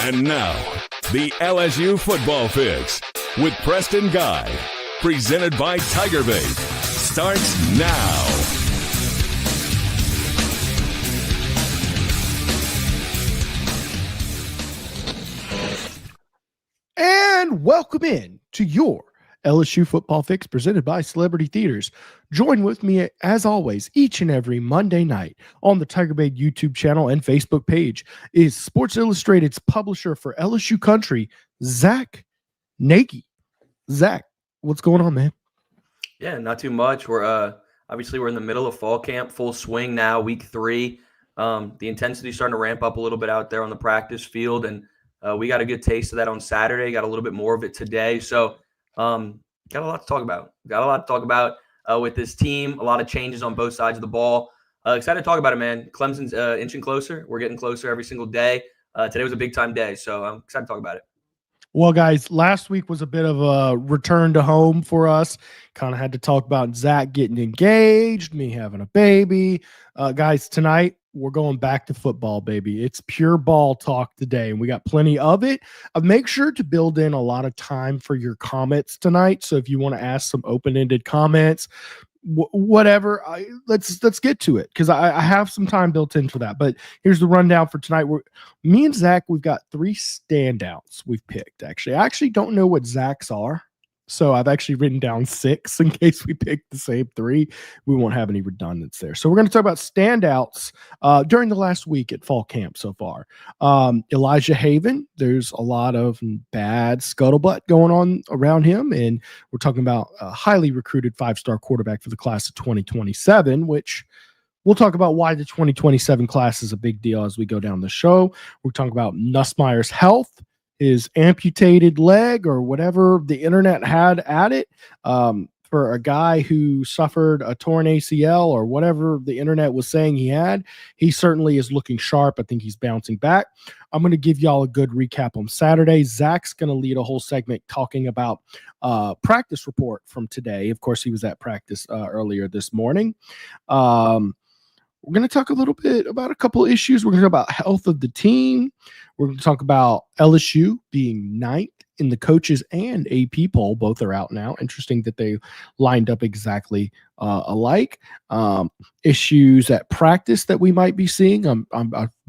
And now, the LSU Football Fix with Preston Guy, presented by TigerBait, starts now. And welcome in to your LSU Football Fix presented by Celebrity Theaters. Join with me, as always, each and every Monday night on the TigerBait YouTube channel and Facebook page is Sports Illustrated's publisher for LSU Country, Zack Nagy. Zack, what's going on, man? Yeah, not too much. We're obviously we're in the middle of fall camp, full swing now, week 3. The intensity is starting to ramp up a little bit out there on the practice field, and we got a good taste of that on Saturday. Got a little bit more of it today. So got a lot to talk about. With this team. A lot of changes on both sides of the ball. Excited to talk about it, man. Clemson's inching closer. We're getting closer every single day. Today was a big-time day, so I'm excited to talk about it. Well, guys, last week was a bit of a return to home for us. Kind of had to talk about Zack getting engaged, me having a baby. Guys, tonight we're going back to football, baby. It's pure ball talk today, and we got plenty of it. Make sure to build in a lot of time for your comments tonight. So if you want to ask some open-ended comments, whatever, let's get to it, because I have some time built in for that. But here's the rundown for tonight. Me and Zack, we've got 3 standouts we've picked. Actually, I actually don't know what Zack's are, so I've actually written down 6 in case we pick the same 3. We won't have any redundance there. So we're going to talk about standouts during the last week at fall camp so far. Elijah Haven, there's a lot of bad scuttlebutt going on around him, and we're talking about a highly recruited 5-star quarterback for the class of 2027, which we'll talk about why the 2027 class is a big deal as we go down the show. We're talking about Nusmire's health, his amputated leg, or whatever the internet had at it, for a guy who suffered a torn ACL or whatever the internet was saying he had. He certainly is looking sharp. I think he's bouncing back. I'm going to give y'all a good recap on Saturday. Zack's going to lead a whole segment talking about practice report from today. Of course, he was at practice earlier this morning. We're going to talk a little bit about a couple of issues. We're going to talk about health of the team. We're going to talk about LSU being 9th in the coaches and AP poll. Both are out now. Interesting that they lined up exactly alike. Issues at practice that we might be seeing.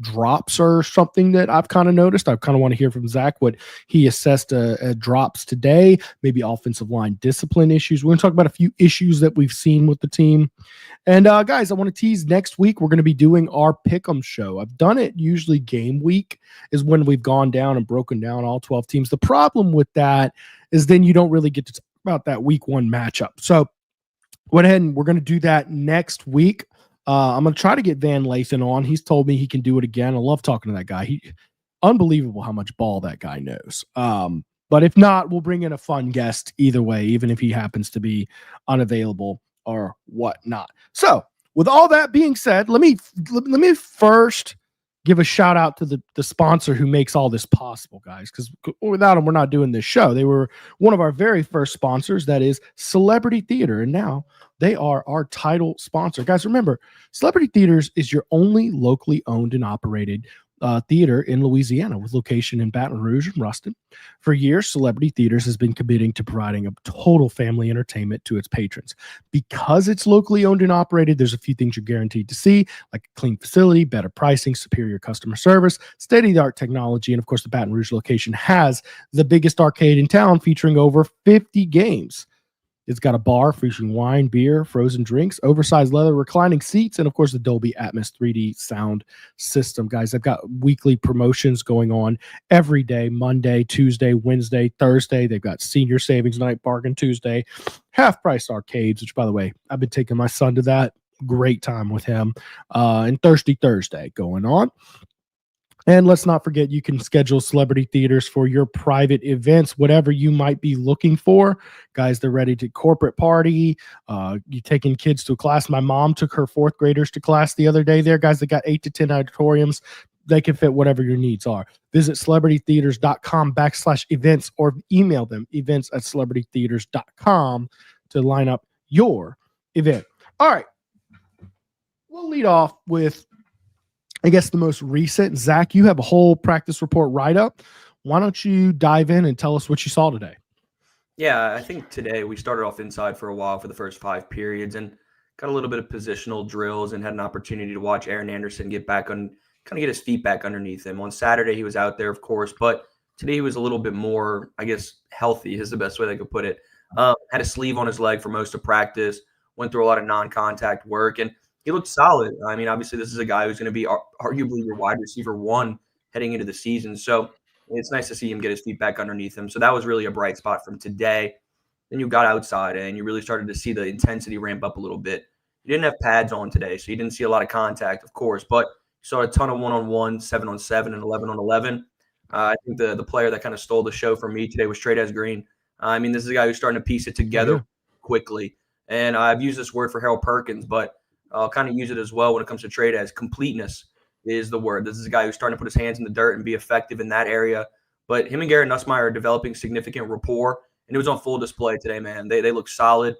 Drops are something that I've kind of noticed. I kind of want to hear from Zack what he assessed drops today, maybe offensive line discipline issues. We're going to talk about a few issues that we've seen with the team. And guys, I want to tease next week. We're going to be doing our Pick'em show. I've done it usually game week is when we've gone down and broken down all 12 teams. The problem with that is then you don't really get to talk about that week 1 matchup. So went ahead and we're going to do that next week. I'm going to try to get Van Lathan on. He's told me he can do it again. I love talking to that guy. Unbelievable how much ball that guy knows. But if not, we'll bring in a fun guest either way, even if he happens to be unavailable or whatnot. So with all that being said, let me first give a shout out to the sponsor who makes all this possible, guys, because without them, we're not doing this show. They were one of our very first sponsors, that is Celebrity Theater, and now they are our title sponsor. Guys, remember, Celebrity Theaters is your only locally owned and operated theater in Louisiana, with location in Baton Rouge and Ruston. For years, Celebrity Theaters has been committing to providing a total family entertainment to its patrons. Because it's locally owned and operated, there's a few things you're guaranteed to see, like a clean facility, better pricing, superior customer service, state-of-the-art technology, and of course, the Baton Rouge location has the biggest arcade in town, featuring over 50 games. It's got a bar featuring wine, beer, frozen drinks, oversized leather reclining seats, and of course the Dolby Atmos 3D sound system. Guys, they've got weekly promotions going on every day, Monday, Tuesday, Wednesday, Thursday. They've got senior savings night, bargain Tuesday, half-price arcades, which, by the way, I've been taking my son to that. Great time with him. And Thirsty Thursday going on. And let's not forget, you can schedule Celebrity Theaters for your private events, whatever you might be looking for. Guys, they're ready to corporate party. You taking kids to a class. My mom took her 4th graders to class the other day there. Guys, they got 8 to 10 auditoriums. They can fit whatever your needs are. Visit celebritytheaters.com/events or email them events@celebritytheaters.com to line up your event. All right. We'll lead off with I guess, the most recent. Zach, you have a whole practice report write-up. Why don't you dive in and tell us what you saw today? Yeah, I think today we started off inside for a while for the first 5 periods and got a little bit of positional drills and had an opportunity to watch Aaron Anderson get back on, kind of get his feet back underneath him. On Saturday, he was out there, of course, but today he was a little bit more, I guess, healthy is the best way I could put it. Had a sleeve on his leg for most of practice, went through a lot of non-contact work, and he looked solid. I mean, obviously, this is a guy who's going to be arguably your wide receiver one heading into the season. So it's nice to see him get his feet back underneath him. So that was really a bright spot from today. Then you got outside and you really started to see the intensity ramp up a little bit. You didn't have pads on today, so you didn't see a lot of contact, of course, but you saw a ton of one-on-one, 7-on-7, and 11-on-11. I think the player that kind of stole the show for me today was Trades Green. I mean, this is a guy who's starting to piece it together quickly. And I've used this word for Harold Perkins, but I'll kind of use it as well when it comes to Trades. Completeness is the word. This is a guy who's starting to put his hands in the dirt and be effective in that area. But him and Garrett Nusmire are developing significant rapport, and it was on full display today, man. They look solid,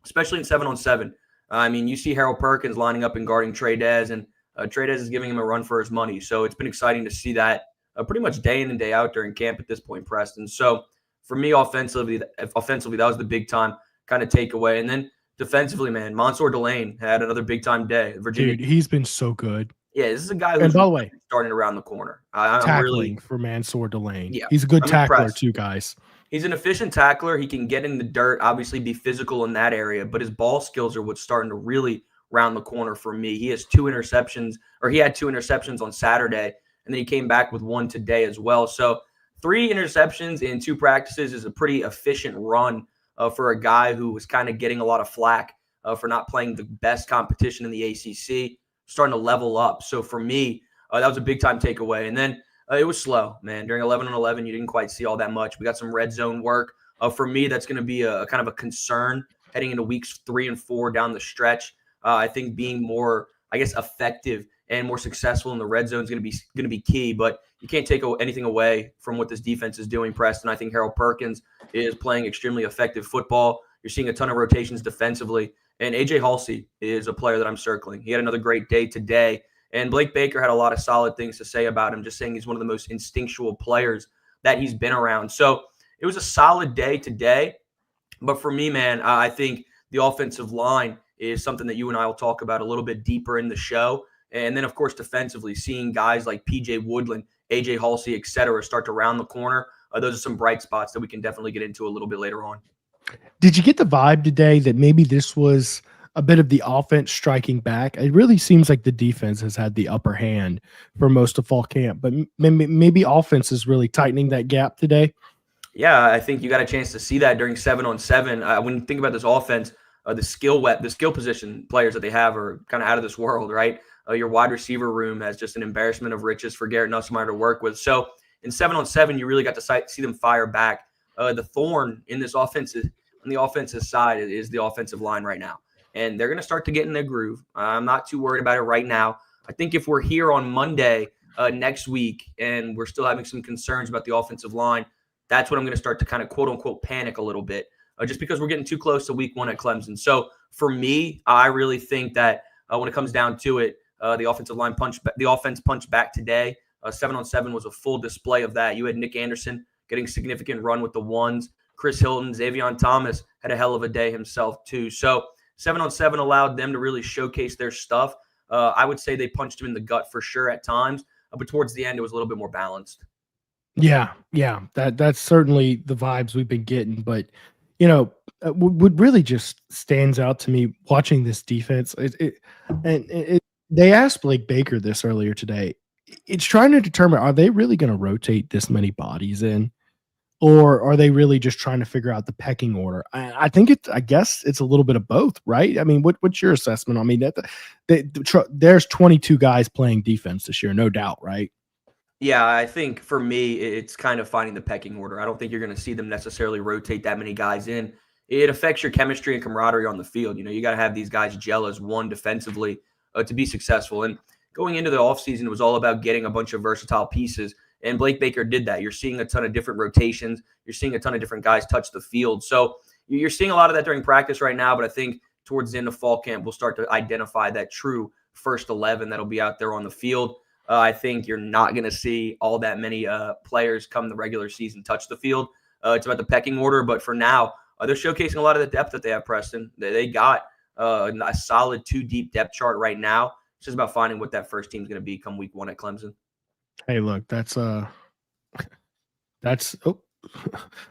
especially in 7-on-7. I mean, you see Harold Perkins lining up and guarding Trades, and Trades is giving him a run for his money. So it's been exciting to see that pretty much day in and day out during camp at this point, Preston. So for me, offensively, that was the big time kind of takeaway. And then defensively, man, Mansour Delane had another big time day. Virginia, Dude, he's been so good. Yeah, this is a guy who's, by the way, starting around the corner. I'm tackling really, for Mansour Delane. Yeah, he's a good I'm tackler impressed. too, guys. He's an efficient tackler. He can get in the dirt, obviously be physical in that area, but his ball skills are what's starting to really round the corner for me. He has 2 interceptions, or he had 2 interceptions on Saturday, and then he came back with 1 today as well. So 3 interceptions in 2 practices is a pretty efficient run for a guy who was kind of getting a lot of flack for not playing the best competition in the ACC, starting to level up. So for me, that was a big-time takeaway. And then it was slow, man. During 11-on-11, you didn't quite see all that much. We got some red zone work. For me, that's going to be a kind of a concern heading into weeks 3 and 4 down the stretch. I think being more, I guess, effective and more successful in the red zone is going to be key. But you can't take anything away from what this defense is doing, Preston. I think Harold Perkins is playing extremely effective football. You're seeing a ton of rotations defensively. And A.J. Halsey is a player that I'm circling. He had another great day today. And Blake Baker had a lot of solid things to say about him, just saying he's one of the most instinctual players that he's been around. So it was a solid day today. But for me, man, I think the offensive line is something that you and I will talk about a little bit deeper in the show. And then, of course, defensively, seeing guys like P.J. Woodland, A.J. Halsey, et cetera, start to round the corner. Those are some bright spots that we can definitely get into a little bit later on. Did you get the vibe today that maybe this was a bit of the offense striking back? It really seems like the defense has had the upper hand for most of fall camp, but maybe offense is really tightening that gap today. Yeah, I think you got a chance to see that during 7-on-7. When you think about this offense, the skill position players that they have are kind of out of this world, right? Your wide receiver room has just an embarrassment of riches for Garrett Nusmire to work with. So in 7-on-7, you really got to see them fire back. The thorn in this offense on the offensive side is the offensive line right now. And they're going to start to get in their groove. I'm not too worried about it right now. I think if we're here on Monday next week and we're still having some concerns about the offensive line, that's when I'm going to start to kind of quote-unquote panic a little bit, just because we're getting too close to week 1 at Clemson. So for me, I really think that when it comes down to it, the offense punched back today. 7-on-7 was a full display of that. You had Nick Anderson getting significant run with the ones. Chris Hilton, Xavier Thomas had a hell of a day himself too. So 7-on-7 allowed them to really showcase their stuff. I would say they punched him in the gut for sure at times, but towards the end, it was a little bit more balanced. Yeah, that's certainly the vibes we've been getting. But what really just stands out to me watching this defense, they asked Blake Baker this earlier today. It's trying to determine, are they really going to rotate this many bodies in? Or are they really just trying to figure out the pecking order? I guess it's a little bit of both, right? I mean, what's your assessment? I mean, there's 22 guys playing defense this year, no doubt, right? Yeah, I think for me, it's kind of finding the pecking order. I don't think you're going to see them necessarily rotate that many guys in. It affects your chemistry and camaraderie on the field. You got to have these guys gel as one defensively to be successful. And going into the offseason, it was all about getting a bunch of versatile pieces. And Blake Baker did that. You're seeing a ton of different rotations. You're seeing a ton of different guys touch the field. So you're seeing a lot of that during practice right now, but I think towards the end of fall camp, we'll start to identify that true first 11 that'll be out there on the field. I think you're not going to see all that many players come the regular season touch the field. It's about the pecking order, but for now, they're showcasing a lot of the depth that they have, Preston. They got a solid 2-deep depth chart right now. It's just about finding what that first team's going to be come week 1 at Clemson. Hey, look, that's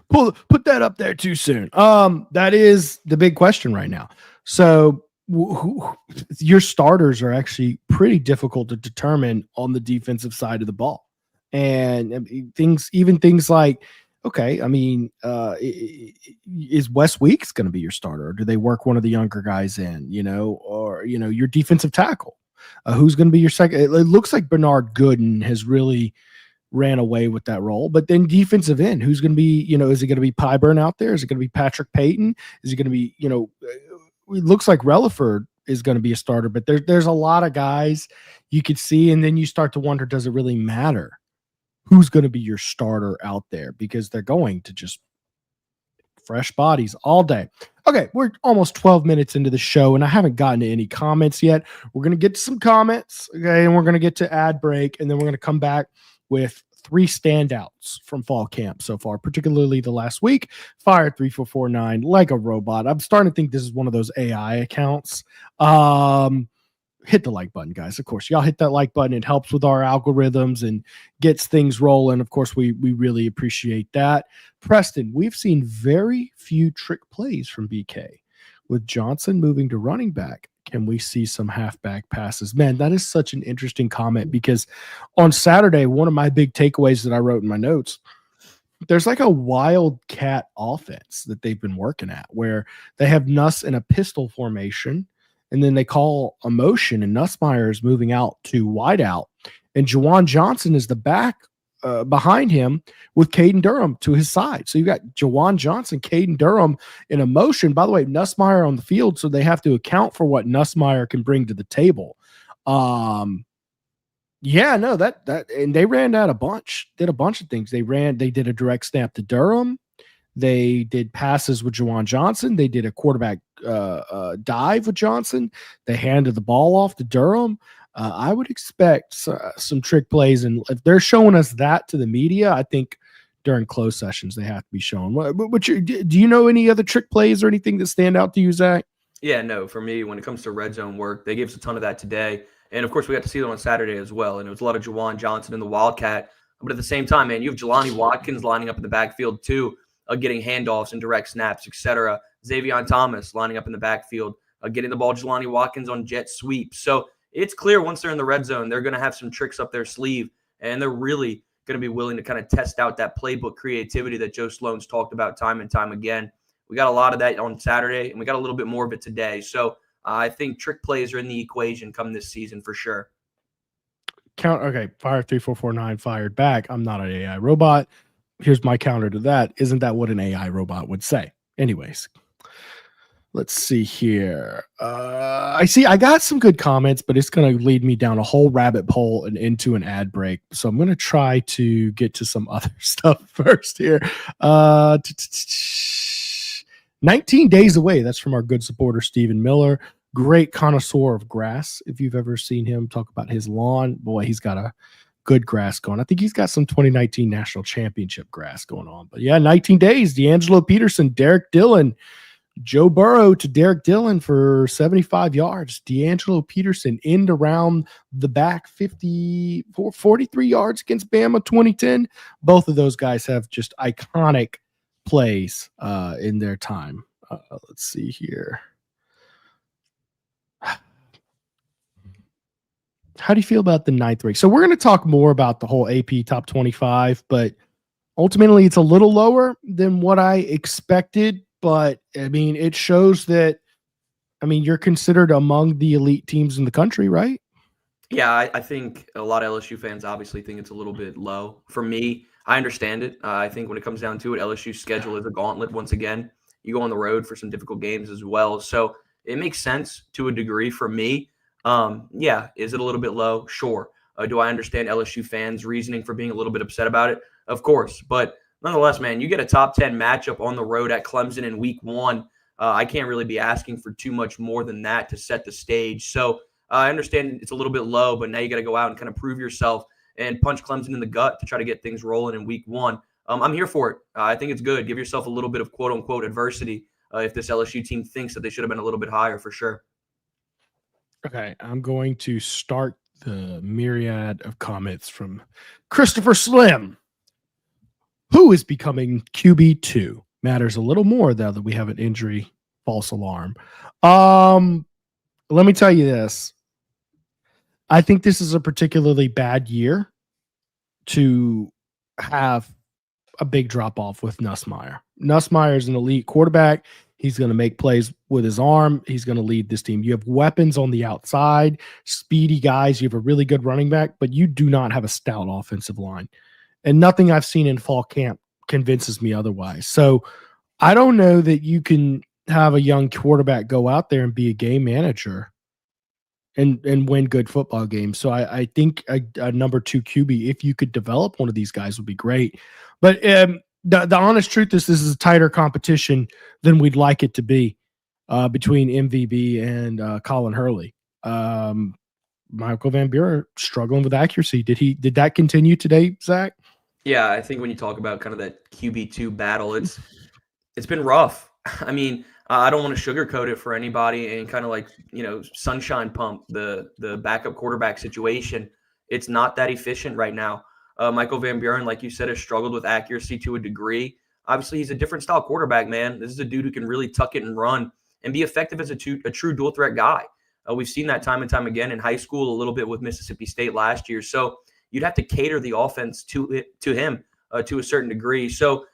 put that up there too soon. That is the big question right now. So your starters are actually pretty difficult to determine on the defensive side of the ball. And things like, okay, I mean, is Wes Weeks going to be your starter? Or do they work one of the younger guys in, or, your defensive tackle? Who's going to be your second? It looks like Bernard Gooden has really ran away with that role. But then defensive end, who's going to be, is it going to be Pyburn out there? Is it going to be Patrick Payton? Is it going to be, it looks like Relaford is going to be a starter, but there's a lot of guys you could see. And then you start to wonder, does it really matter who's going to be your starter out there? Because they're going to just fresh bodies all day. Okay, we're almost 12 minutes into the show, and I haven't gotten to any comments yet. We're going to get to some comments, okay, and we're going to get to ad break, and then we're going to come back with 3 standouts from fall camp so far, particularly the last week. Fire 3449 like a robot. I'm starting to think this is one of those AI accounts. Hit the like button, guys. Of course, y'all hit that like button. It helps with our algorithms and gets things rolling. Of course, we really appreciate that. Preston, we've seen very few trick plays from BK. With Johnson moving to running back, can we see some halfback passes? Man, that is such an interesting comment, because on Saturday, one of my big takeaways that I wrote in my notes, there's like a wildcat offense that they've been working at where they have Nuss in a pistol formation, and then they call a motion, and Nusmire is moving out to wide out, and Juwan Johnson is the back behind him with Caden Durham to his side. So you've got Juwan Johnson, Caden Durham in a motion. By the way, Nusmire on the field, so they have to account for what Nusmire can bring to the table. And they ran out did a bunch of things. They did a direct snap to Durham. They did passes with Juwan Johnson. They did a quarterback dive with Johnson. They handed the ball off to Durham. I would expect some trick plays, and if they're showing us that to the media, I think during closed sessions they have to be shown. Do you know any other trick plays or anything that stand out to you, Zach? Yeah, no. For me, when it comes to red zone work, they gave us a ton of that today, and of course we got to see them on Saturday as well. And it was a lot of Juwan Johnson in the Wildcat, but at the same time, man, you have Jelani Watkins lining up in the backfield too, getting handoffs and direct snaps, etc. Xavier Thomas lining up in the backfield, getting the ball to Jelani Watkins on jet sweeps. So it's clear once they're in the red zone, they're going to have some tricks up their sleeve, and they're really going to be willing to kind of test out that playbook creativity that Joe Sloan's talked about time and time again. We got a lot of that on Saturday, and we got a little bit more of it today. So I think trick plays are in the equation come this season for sure. Okay, Fire 3449 fired back. I'm not an AI robot. Here's my counter to that. Isn't that what an AI robot would say? Anyways. Let's see here. I got some good comments, but it's going to lead me down a whole rabbit hole and into an ad break. So I'm going to try to get to some other stuff first here. 19 days away. That's from our good supporter, Stephen Miller. Great connoisseur of grass. If you've ever seen him talk about his lawn, boy, he's got a good grass going. I think he's got some 2019 national championship grass going on. But yeah, 19 days. D'Angelo Peterson, Derek Dillon, Joe Burrow to Derek Dillon for 75 yards. D'Angelo Peterson in around the back 43 yards against Bama 2010. Both of those guys have just iconic plays in their time. Let's see here. How do you feel about the ninth rank? So we're going to talk more about the whole AP top 25, but ultimately it's a little lower than what I expected. But I mean, it shows that, you're considered among the elite teams in the country, right? Yeah, I think a lot of LSU fans obviously think it's a little bit low. For me, I understand it. I think when it comes down to it, LSU's schedule is a gauntlet once again. You go on the road for some difficult games as well. So it makes sense to a degree for me. Is it a little bit low? Sure. Do I understand LSU fans' reasoning for being a little bit upset about it? Of course. But nonetheless, man, you get a top 10 matchup on the road at Clemson in week 1. I can't really be asking for too much more than that to set the stage. So I understand it's a little bit low, but now you got to go out and kind of prove yourself and punch Clemson in the gut to try to get things rolling in week 1. I'm here for it. I think it's good. Give yourself a little bit of quote unquote adversity if this LSU team thinks that they should have been a little bit higher for sure. Okay, I'm going to start the myriad of comments from Christopher Slim. Who is becoming QB2? Matters a little more now that we have an injury. False alarm. Let me tell you this. I think this is a particularly bad year to have a big drop off with Nusmire. Nusmire is an elite quarterback. He's going to make plays with his arm. He's going to lead this team. You have weapons on the outside, speedy guys. You have a really good running back, but you do not have a stout offensive line. And nothing I've seen in fall camp convinces me otherwise. So I don't know that you can have a young quarterback go out there and be a game manager and win good football games. So I think a number 2 QB, if you could develop one of these guys, would be great. But the honest truth is this is a tighter competition than we'd like it to be between MVB and Colin Hurley. Michael Van Buren struggling with accuracy. Did that continue today, Zach? Yeah, I think when you talk about kind of that QB2 battle, it's been rough. I mean, I don't want to sugarcoat it for anybody and kind of like, sunshine pump the backup quarterback situation. It's not that efficient right now. Michael Van Buren, like you said, has struggled with accuracy to a degree. Obviously, he's a different style quarterback, man. This is a dude who can really tuck it and run and be effective as a true dual threat guy. We've seen that time and time again in high school, a little bit with Mississippi State last year. So you'd have to cater the offense to him to a certain degree. So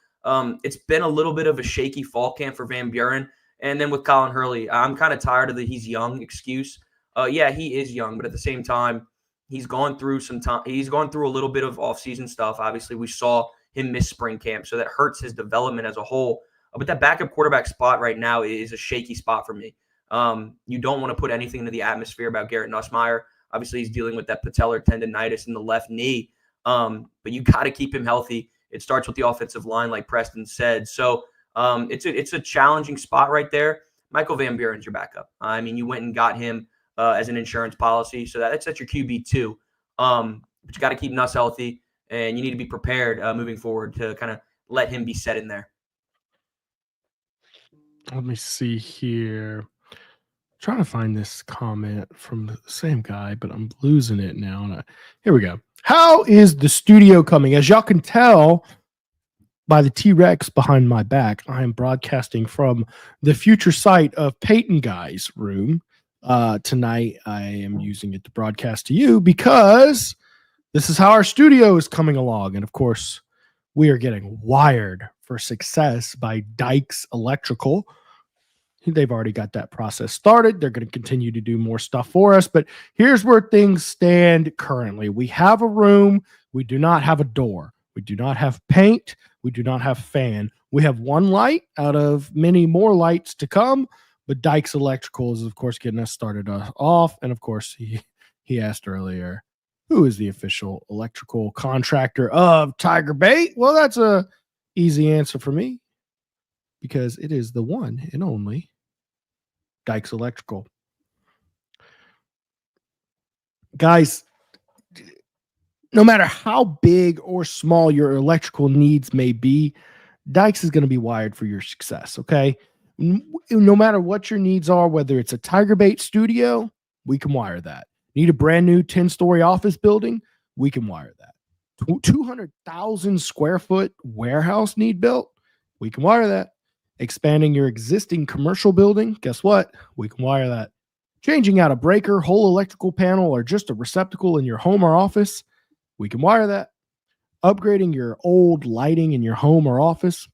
it's been a little bit of a shaky fall camp for Van Buren. And then with Colin Hurley, I'm kind of tired of the he's young excuse. Yeah, he is young, but at the same time, he's gone through some time. He's gone through a little bit of offseason stuff. Obviously, we saw him miss spring camp, so that hurts his development as a whole. But that backup quarterback spot right now is a shaky spot for me. You don't want to put anything into the atmosphere about Garrett Nusmire. Obviously, he's dealing with that patellar tendonitis in the left knee, but you got to keep him healthy. It starts with the offensive line, like Preston said. So it's a challenging spot right there. Michael Van Buren's your backup. I mean, you went and got him as an insurance policy, so that's your QB2. But you got to keep Nuss healthy, and you need to be prepared moving forward to kind of let him be set in there. Let me see here. Trying to find this comment from the same guy, but I'm losing it now. Here we go. How is the studio coming? As y'all can tell by the T-Rex behind my back, I am broadcasting from the future site of Peyton Guy's room. Tonight, I am using it to broadcast to you because this is how our studio is coming along. And of course, we are getting wired for success by Dykes Electrical. They've already got that process started. They're going to continue to do more stuff for us. But here's where things stand currently. We have a room. We do not have a door. We do not have paint. We do not have fan. We have one light out of many more lights to come. But Dykes Electrical is, of course, getting us started off. And, of course, he asked earlier, who is the official electrical contractor of TigerBait? Well, that's a easy answer for me because it is the one and only Dykes Electrical. Guys, no matter how big or small your electrical needs may be, Dykes is going to be wired for your success, okay? No matter what your needs are, whether it's a TigerBait studio, we can wire that. Need a brand new 10-story office building? We can wire that. 200,000 square foot warehouse need built? We can wire that. Expanding your existing commercial building? Guess what? We can wire that. Changing out a breaker, whole electrical panel, or just a receptacle in your home or office? We can wire that. Upgrading your old lighting in your home or office?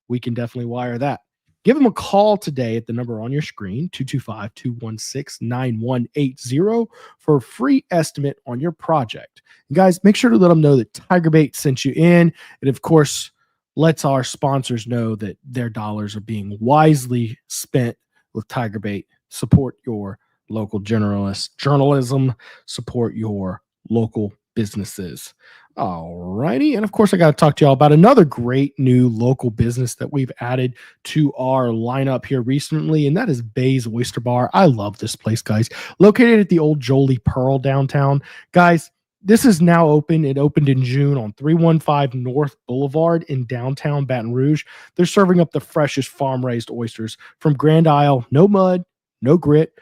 We can definitely wire that. Give them a call today at the number on your screen, 225-216-9180, for a free estimate on your project. And guys, make sure to let them know that TigerBait sent you in. And of course, lets our sponsors know that their dollars are being wisely spent with TigerBait. Support your local journalism. Support your local businesses. All righty. And of course, I got to talk to y'all about another great new local business that we've added to our lineup here recently, and that is Bay's Oyster Bar. I love this place, guys. Located at the old Jolie Pearl downtown. Guys, this is now open. It opened in June on 315 North Boulevard in downtown Baton Rouge. They're serving up the freshest farm-raised oysters from Grand Isle. No mud, no grit,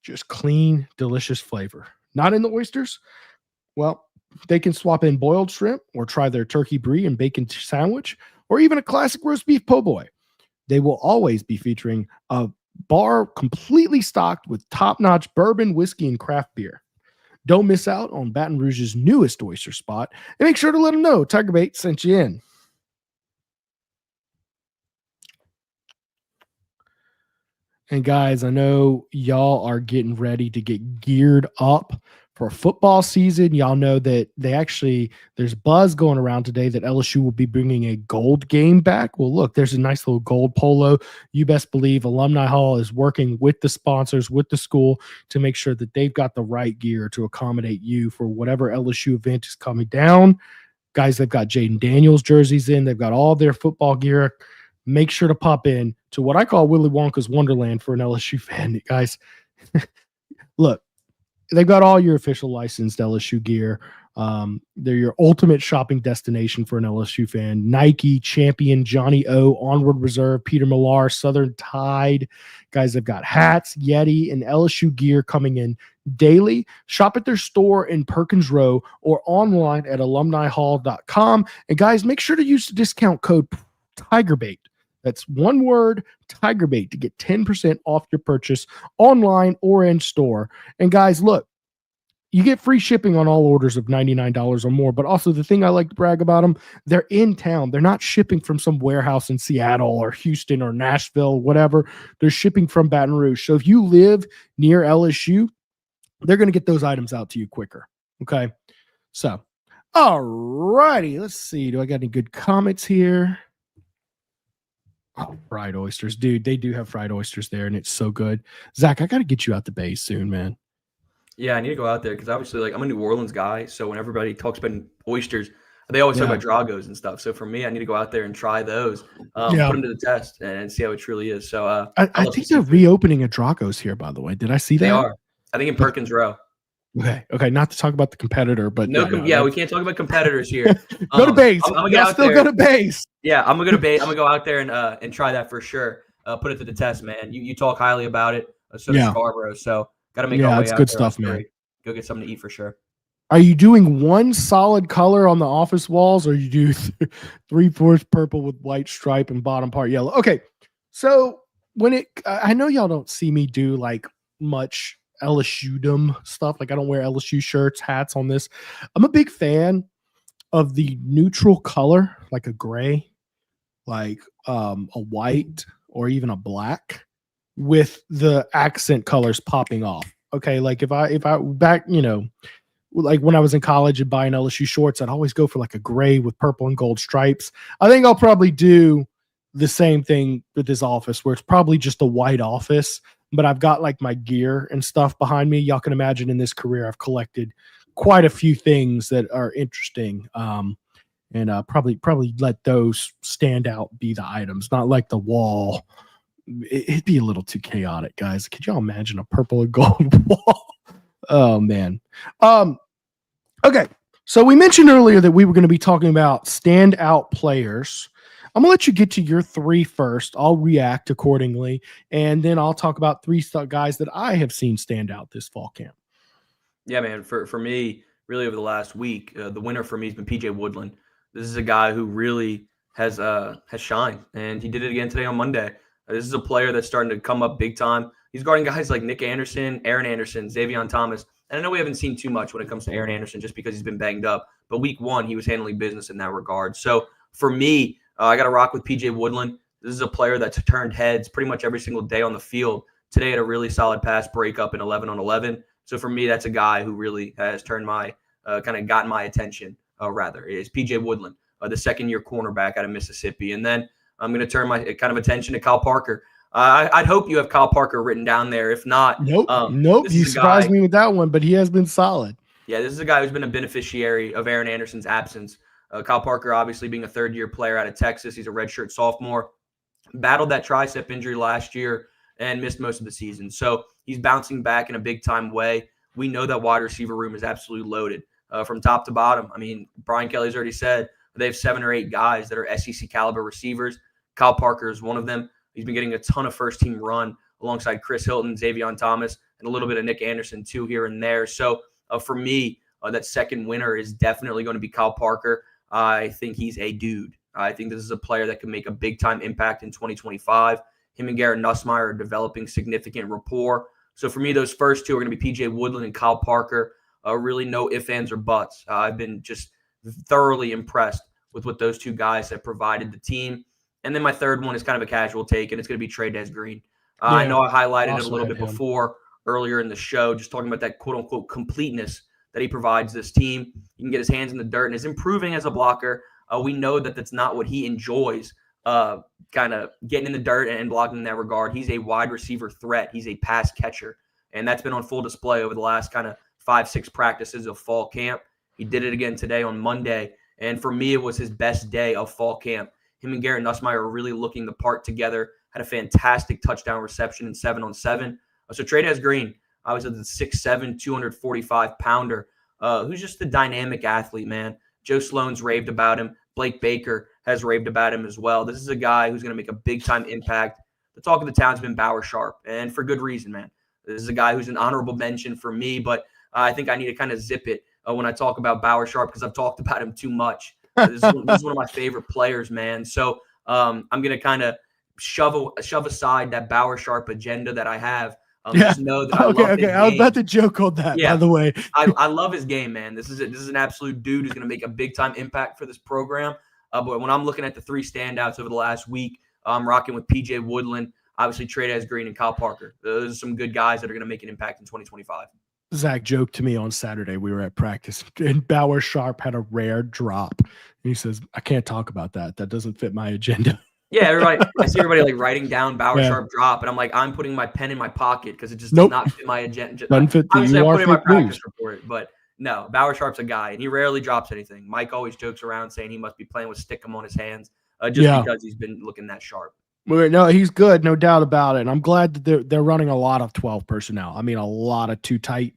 just clean, delicious flavor. Not in the oysters? Well, they can swap in boiled shrimp or try their turkey brie and bacon sandwich or even a classic roast beef po' boy. They will always be featuring a bar completely stocked with top-notch bourbon, whiskey, and craft beer. Don't miss out on Baton Rouge's newest oyster spot, and make sure to let them know TigerBait sent you in. And guys, I know y'all are getting ready to get geared up for football season. Y'all know that there's buzz going around today that LSU will be bringing a gold game back. Well, look, there's a nice little gold polo. You best believe Alumni Hall is working with the sponsors, with the school, to make sure that they've got the right gear to accommodate you for whatever LSU event is coming down. Guys, they've got Jaden Daniels jerseys in. They've got all their football gear. Make sure to pop in to what I call Willy Wonka's Wonderland for an LSU fan. Guys, look, they've got all your official licensed LSU gear. They're your ultimate shopping destination for an LSU fan. Nike, Champion, Johnny O, Onward Reserve, Peter Millar, Southern Tide. Guys, they've got hats, Yeti, and LSU gear coming in daily. Shop at their store in Perkins Row or online at alumnihall.com. And guys, make sure to use the discount code TigerBait. That's one word, TigerBait, to get 10% off your purchase online or in store. And guys, look, you get free shipping on all orders of $99 or more. But also the thing I like to brag about them, they're in town. They're not shipping from some warehouse in Seattle or Houston or Nashville, whatever. They're shipping from Baton Rouge. So if you live near LSU, they're going to get those items out to you quicker. Okay. So, all righty. Let's see. Do I got any good comments here? Oh, fried oysters, dude. They do have fried oysters there, and it's so good. Zach, I got to get you out the Bay soon, man. Yeah, I need to go out there because obviously, like, I'm a New Orleans guy. So when everybody talks about oysters, they always talk about Dragos and stuff. So for me, I need to go out there and try those, put them to the test, and see how it truly is. So I think they're reopening a Dragos here, by the way. Did I see that? They are. I think in Perkins Row. Okay. Not to talk about the competitor, but we can't talk about competitors here. Go to base. I'm gonna go still go to base. Yeah, I'm gonna go out there and try that for sure. Put it to the test, man. You talk highly about it. So does Scarborough. So gotta make our way out. Yeah, it's good stuff, man. Go get something to eat for sure. Are you doing one solid color on the office walls, or you do 3/4 purple with white stripe and bottom part yellow? Okay, so I know y'all don't see me do like much LSU-dom stuff. Like I don't wear LSU shirts, hats on this. I'm a big fan of the neutral color, like a gray, like a white, or even a black, with the accent colors popping off. Okay, like if I back, like when I was in college and buying LSU shorts, I'd always go for like a gray with purple and gold stripes. I think I'll probably do the same thing with this office, where it's probably just a white office, but I've got like my gear and stuff behind me. Y'all can imagine in this career, I've collected quite a few things that are interesting. And probably let those stand out, be the items, not like the wall. It'd be a little too chaotic, guys. Could y'all imagine a purple and gold wall? Oh man. Okay. So we mentioned earlier that we were going to be talking about standout players. I'm going to let you get to your three first. I'll react accordingly. And then I'll talk about three guys that I have seen stand out this fall camp. Yeah, man. For me, really over the last week, the winner for me has been PJ Woodland. This is a guy who really has shined, and he did it again today on Monday. This is a player that's starting to come up big time. He's guarding guys like Nick Anderson, Aaron Anderson, Xavion Thomas. And I know we haven't seen too much when it comes to Aaron Anderson just because he's been banged up. But week one, he was handling business in that regard. So for me, I got to rock with PJ Woodland. This is a player that's turned heads pretty much every single day on the field. Today had a really solid pass breakup in 11-on-11. So for me, that's a guy who really has turned my kind of gotten my attention, is PJ Woodland, the second-year cornerback out of Mississippi. And then I'm going to turn my kind of attention to Kyle Parker. I'd hope you have Kyle Parker written down there. If not, nope. You surprised me with that one, but he has been solid. Yeah, this is a guy who's been a beneficiary of Aaron Anderson's absence. Kyle Parker, obviously being a third-year player out of Texas, he's a redshirt sophomore, battled that tricep injury last year and missed most of the season. So he's bouncing back in a big-time way. We know that wide receiver room is absolutely loaded from top to bottom. I mean, Brian Kelly's already said they have 7 or 8 guys that are SEC caliber receivers. Kyle Parker is one of them. He's been getting a ton of first-team run alongside Chris Hilton, Xavion Thomas, and a little bit of Nick Anderson too here and there. So for me, that second winner is definitely going to be Kyle Parker. I think he's a dude. I think this is a player that can make a big-time impact in 2025. Him and Garrett Nusmire are developing significant rapport. So for me, those first two are going to be P.J. Woodland and Kyle Parker. Really no ifs, ands, or buts. I've been just thoroughly impressed with what those two guys have provided the team. And then my third one is kind of a casual take, and it's going to be Trey Green. I know I highlighted it a little bit before earlier in the show, just talking about that quote-unquote completeness that he provides this team. He can get his hands in the dirt and is improving as a blocker. We know that that's not what he enjoys, kind of getting in the dirt and blocking in that regard. He's a wide receiver threat. He's a pass catcher, and that's been on full display over the last kind of 5-6 practices of fall camp. He did it again today on Monday, and for me, it was his best day of fall camp. Him and Garrett Nusmire are really looking the part together. Had a fantastic touchdown reception in 7-on-7. So Trey Green, obviously the 6'7", 245-pounder, who's just a dynamic athlete, man. Joe Sloan's raved about him. Blake Baker has raved about him as well. This is a guy who's going to make a big-time impact. The talk of the town's been Bauer Sharp, and for good reason, man. This is a guy who's an honorable mention for me, but I think I need to kind of zip it when I talk about Bauer Sharp because I've talked about him too much. This is one of my favorite players, man. So I'm going to kind of shove aside that Bauer Sharp agenda that I have. Just know that I love his game. I was about to joke on that, by the way. I love his game, man. This is an absolute dude who's going to make a big-time impact for this program. But when I'm looking at the 3 standouts over the last week, I'm rocking with P.J. Woodland, obviously Trey Green, and Kyle Parker. Those are some good guys that are going to make an impact in 2025. Zack joked to me on Saturday. We were at practice, and Bauer Sharp had a rare drop. And he says, I can't talk about that. That doesn't fit my agenda. Yeah, everybody. I see everybody like writing down Bauer Sharp drop, and I'm like, I'm putting my pen in my pocket because it just does not fit my agenda. Doesn't fit the obviously, I put it in my practice report, but no, Bauer Sharp's a guy, and he rarely drops anything. Mike always jokes around saying he must be playing with stickum on his hands because he's been looking that sharp. No, he's good, no doubt about it. And I'm glad that they're running a lot of 12 personnel. I mean, a lot of too tight.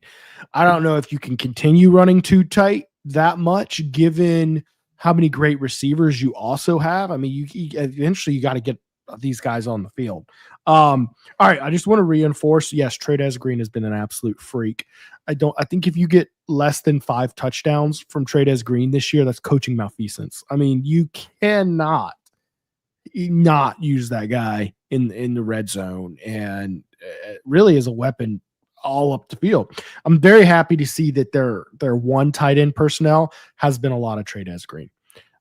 I don't know if you can continue running too tight that much, given how many great receivers you also have. I mean, you eventually you got to get these guys on the field. All right, I just want to reinforce. Yes, Trey Green has been an absolute freak. I think if you get less than 5 touchdowns from Trey Green this year, that's coaching malfeasance. I mean, you cannot not use that guy in the red zone, and really is a weapon all up the field. I'm very happy to see that their one tight end personnel has been a lot of Trey Green.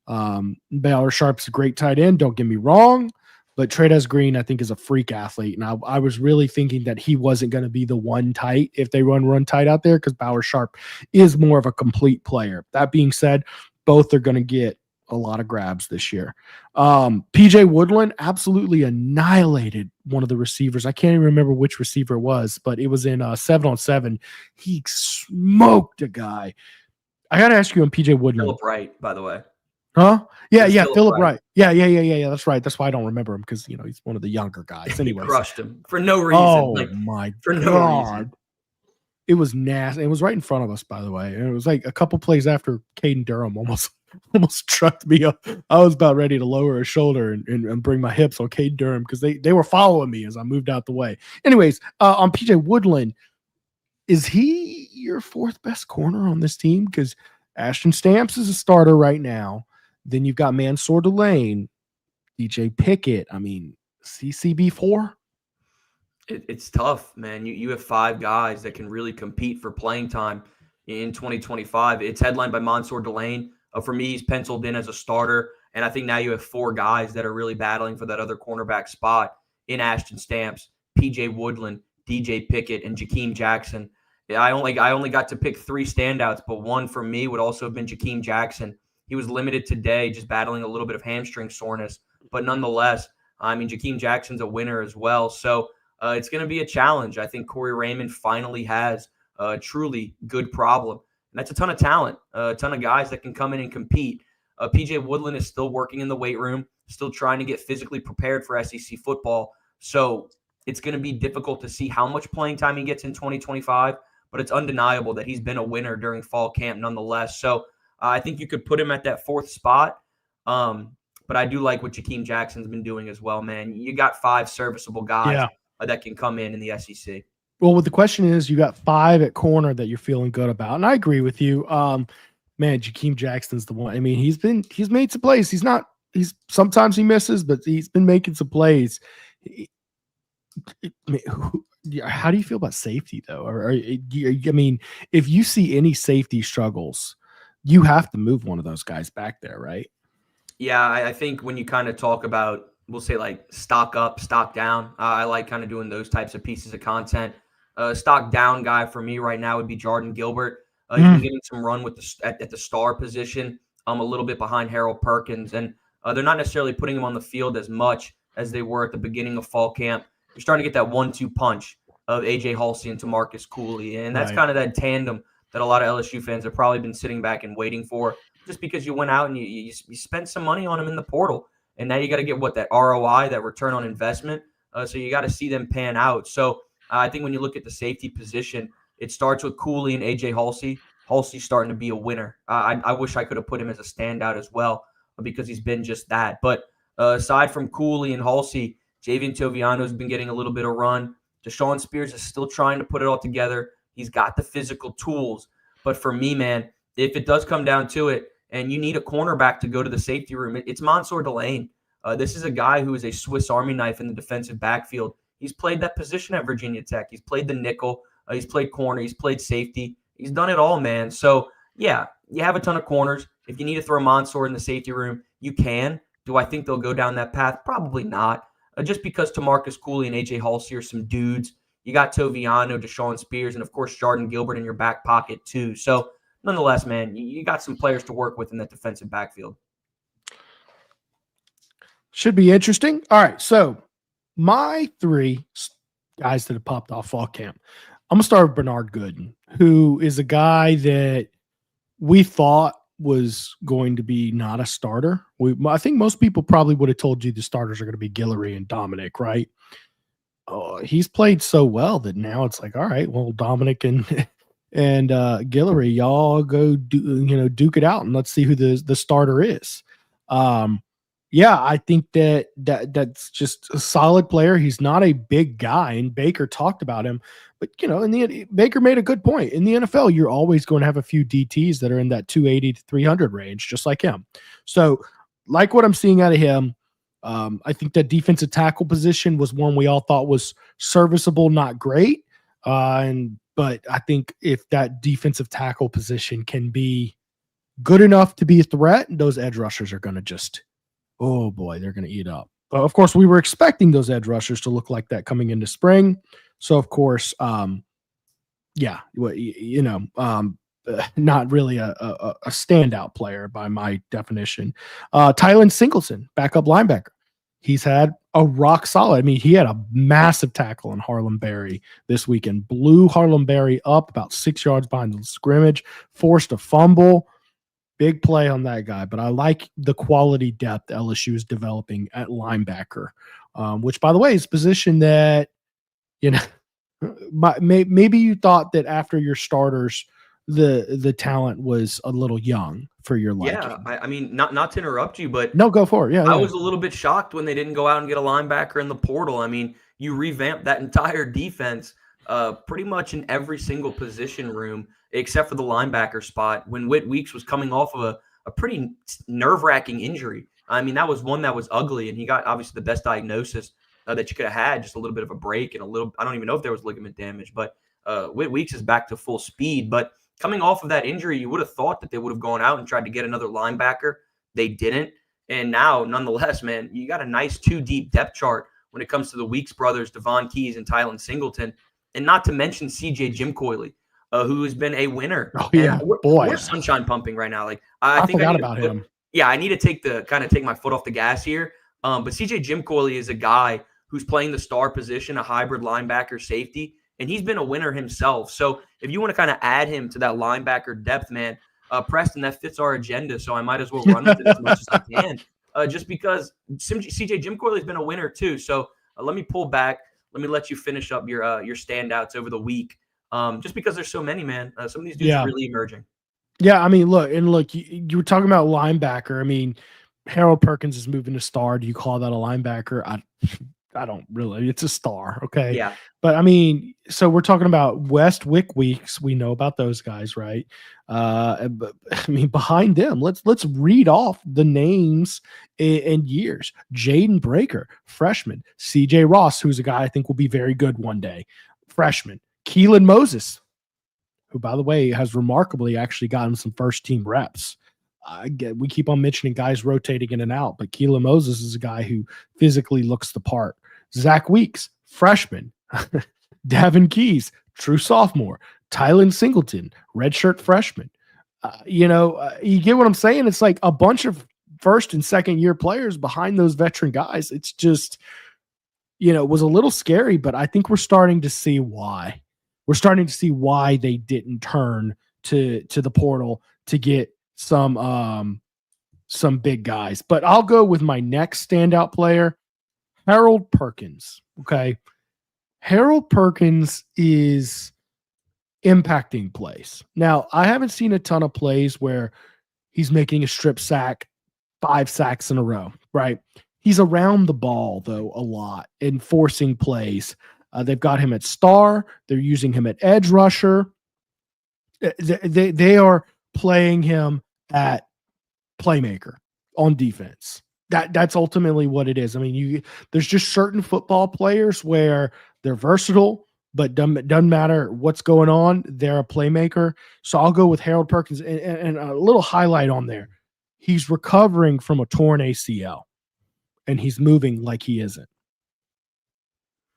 Bauer Sharp's a great tight end, don't get me wrong, but Trey Green I think is a freak athlete, and I was really thinking that he wasn't going to be the one tight if they run tight out there, because Bauer Sharp is more of a complete player. That being said, both are going to get a lot of grabs this year. P.J. Woodland absolutely annihilated one of the receivers. I can't even remember which receiver it was, but it was in 7-on-7. He smoked a guy. I got to ask you on P.J. Woodland. Philip Wright, by the way. Huh? Yeah, Philip Wright. Yeah. That's right. That's why I don't remember him, because he's one of the younger guys. Anyway, crushed him for no reason. Oh my God. No reason. It was nasty. It was right in front of us, by the way. And it was like a couple plays after Caden Durham almost trucked me up. I was about ready to lower a shoulder and bring my hips on Caden Durham, because they were following me as I moved out the way. Anyways, on P.J. Woodland, is he your 4th best corner on this team? Because Ashton Stamps is a starter right now. Then you've got Mansour Delane, DJ Pickett. I mean, CCB4. It's tough, man. You have 5 guys that can really compete for playing time in 2025. It's headlined by Mansour Delane. For me, he's penciled in as a starter, and I think now you have 4 guys that are really battling for that other cornerback spot in Ashton Stamps, P.J. Woodland, DJ Pickett, and Jakeem Jackson. I only got to pick 3 standouts, but one for me would also have been Jakeem Jackson. He was limited today, just battling a little bit of hamstring soreness, but nonetheless, I mean, Jakeem Jackson's a winner as well. So it's going to be a challenge. I think Corey Raymond finally has a truly good problem And that's a ton of talent, a ton of guys that can come in and compete. PJ Woodland is still working in the weight room, still trying to get physically prepared for SEC football. So it's going to be difficult to see how much playing time he gets in 2025, but it's undeniable that he's been a winner during fall camp nonetheless. So I think you could put him at that 4th spot. But I do like what Jakeem Jackson's been doing as well, man. You got 5 serviceable guys that can come in the SEC. Well, what the question is, you got 5 at corner that you're feeling good about. And I agree with you. Man, Jakeem Jackson's the one. I mean, he's made some plays. He's sometimes he misses, but he's been making some plays. How do you feel about safety though? I mean, if you see any safety struggles, you have to move one of those guys back there, right? Yeah, I think when you kind of talk about, we'll say like stock up, stock down, I like kind of doing those types of pieces of content. Stock down guy for me right now would be Jordan Gilbert. He's been getting some run with at the star position, a little bit behind Harold Perkins, and they're not necessarily putting him on the field as much as they were at the beginning of fall camp. You're starting to get that 1-2 punch of A.J. Halsey and Tamarcus Cooley, and that's kind of that tandem that a lot of LSU fans have probably been sitting back and waiting for, just because you went out and you spent some money on him in the portal, and now you got to get that ROI, that return on investment. So you got to see them pan out. So I think when you look at the safety position, it starts with Cooley and A.J. Halsey. Halsey's starting to be a winner. I wish I could have put him as a standout as well, because he's been just that. But aside from Cooley and Halsey, Javian Toviano's been getting a little bit of run. Deshaun Spears is still trying to put it all together. He's got the physical tools. But for me, man, if it does come down to it and you need a cornerback to go to the safety room, it's Mansour Delane. This is a guy who is a Swiss Army knife in the defensive backfield. He's played that position at Virginia Tech. He's played the nickel. He's played corner. He's played safety. He's done it all, man. So, yeah, you have a ton of corners. If you need to throw Mansour in the safety room, you can. Do I think they'll go down that path? Probably not. Just because Tamarcus Cooley and A.J. Halsey are some dudes. You got Toviano, Deshaun Spears, and, of course, Jordan Gilbert in your back pocket too. So, nonetheless, man, you got some players to work with in that defensive backfield. Should be interesting. All right, so my 3 guys that have popped off fall camp. I'm going to start with Bernard Gooden, who is a guy that we thought was going to be not a starter. I think most people probably would have told you the starters are going to be Guillory and Dominic, right? He's played so well that now it's like, all right, well, Dominic and Guillory, y'all go duke it out, and let's see who the starter is. Yeah, I think that's just a solid player. He's not a big guy, and Baker talked about him. But, Baker made a good point. In the NFL, you're always going to have a few DTs that are in that 280 to 300 range, just like him. So, like what I'm seeing out of him, I think that defensive tackle position was one we all thought was serviceable, not great. But I think if that defensive tackle position can be good enough to be a threat, those edge rushers are going to just – oh boy, they're going to eat up. Of course, we were expecting those edge rushers to look like that coming into spring. So, of course, not really a standout player by my definition. Tylen Singleton, backup linebacker. He's had a rock solid. I mean, he had a massive tackle on Harlem Berry this weekend. Blew Harlem Berry up about 6 yards behind the scrimmage, forced a fumble. Big play on that guy, but I like the quality depth LSU is developing at linebacker, which, by the way, is a position that, maybe you thought that after your starters, the talent was a little young for your liking. Yeah, I mean, not to interrupt you, but no, go for it. Yeah, I was a little bit shocked when they didn't go out and get a linebacker in the portal. I mean, you revamped that entire defense pretty much in every single position room, except for the linebacker spot, when Whit Weeks was coming off of a pretty nerve-wracking injury. I mean, that was one that was ugly, and he got obviously the best diagnosis that you could have had, just a little bit of a break and I don't even know if there was ligament damage, but Whit Weeks is back to full speed. But coming off of that injury, you would have thought that they would have gone out and tried to get another linebacker. They didn't. And now, nonetheless, man, you got a nice 2-deep depth chart when it comes to the Weeks brothers, Devon Keys and Tylen Singleton, and not to mention CJ Jim Coyley, who has been a winner. Oh, yeah, we're sunshine pumping right now. Like I think forgot about him. Yeah, I need to take my foot off the gas here. But CJ Jim Coyley is a guy who's playing the star position, a hybrid linebacker safety, and he's been a winner himself. So if you want to kind of add him to that linebacker depth, man, Preston, that fits our agenda. So I might as well run with it as much as I can, just because CJ Jim Corley's been a winner too. So let me pull back. Let me let you finish up your standouts over the week, just because there's so many, man. Some of these dudes are really emerging. Yeah, I mean, look, you were talking about linebacker. I mean, Harold Perkins is moving to star. Do you call that a linebacker? I don't really. It's a star, okay? Yeah. But, I mean, so we're talking about West Wick Weeks. We know about those guys, right? But, I mean, behind them, let's read off the names and years. Jaden Breaker, freshman. C.J. Ross, who's a guy I think will be very good one day, freshman. Keelan Moses, who, by the way, has remarkably actually gotten some first-team reps. We keep on mentioning guys rotating in and out, but Keelan Moses is a guy who physically looks the part. Zach Weeks, freshman. Davin Keys, true sophomore. Tylen Singleton, redshirt freshman. You get what I'm saying? It's like a bunch of first and second year players behind those veteran guys. It's just, it was a little scary, but I think we're starting to see why. We're starting to see why they didn't turn to the portal to get some big guys. But I'll go with my next standout player, Harold Perkins. Okay. Harold Perkins is impacting plays. Now, I haven't seen a ton of plays where he's making a strip sack, 5 sacks in a row, right? He's around the ball, though, a lot and forcing plays. They've got him at star. They're using him at edge rusher. They are playing him at playmaker on defense. That's ultimately what it is. I mean, there's just certain football players where they're versatile, but doesn't matter what's going on, they're a playmaker. So I'll go with Harold Perkins, and a little highlight on there. He's recovering from a torn ACL, and he's moving like he isn't.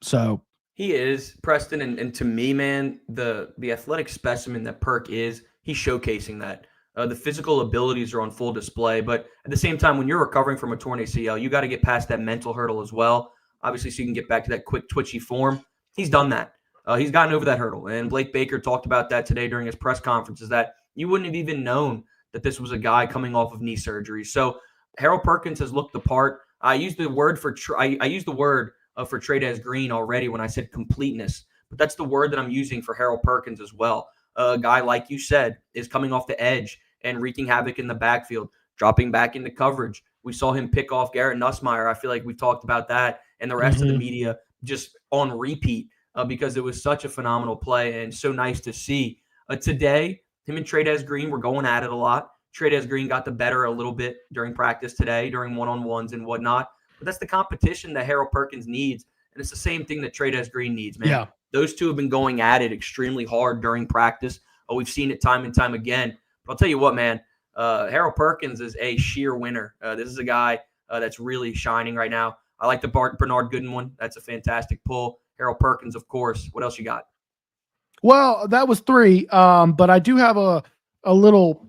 So he is, Preston, and to me, man, the athletic specimen that Perk is, he's showcasing that. The physical abilities are on full display, but at the same time, when you're recovering from a torn ACL, you got to get past that mental hurdle as well, obviously, so you can get back to that quick, twitchy form. He's done that. He's gotten over that hurdle, and Blake Baker talked about that today during his press conference, is that you wouldn't have even known that this was a guy coming off of knee surgery. So Harold Perkins has looked the part. I used the word for Trey'Dez Green already when I said completeness, but that's the word that I'm using for Harold Perkins as well. A guy, like you said, is coming off the edge and wreaking havoc in the backfield, dropping back into coverage. We saw him pick off Garrett Nusmire. I feel like we've talked about that and the rest of the media just on repeat because it was such a phenomenal play and so nice to see. Today, him and Trey'Dez Green were going at it a lot. Trey'Dez Green got the better a little bit during practice today, during one-on-ones and whatnot. But that's the competition that Harold Perkins needs, and it's the same thing that Trey'Dez Green needs, man. Yeah. Those two have been going at it extremely hard during practice. We've seen it time and time again. But I'll tell you what, man, Harold Perkins is a sheer winner. This is a guy that's really shining right now. I like the Bernard Gooden one. That's a fantastic pull. Harold Perkins, of course. What else you got? Well, that was 3, but I do have a little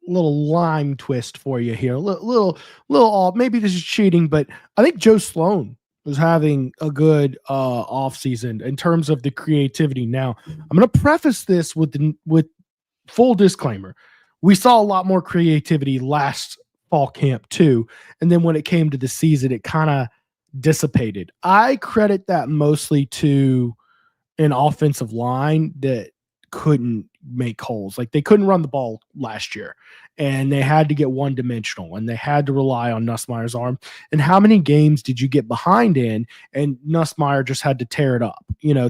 lime twist for you here. A little off. Maybe this is cheating, but I think Joe Sloan was having a good offseason in terms of the creativity. Now, I'm going to preface this with full disclaimer. We saw a lot more creativity last fall camp too, and then when it came to the season, it kind of dissipated. I credit that mostly to an offensive line that couldn't make holes. Like, they couldn't run the ball last year, and they had to get one-dimensional, and they had to rely on Nusmire's arm. And how many games did you get behind in, and Nusmire just had to tear it up,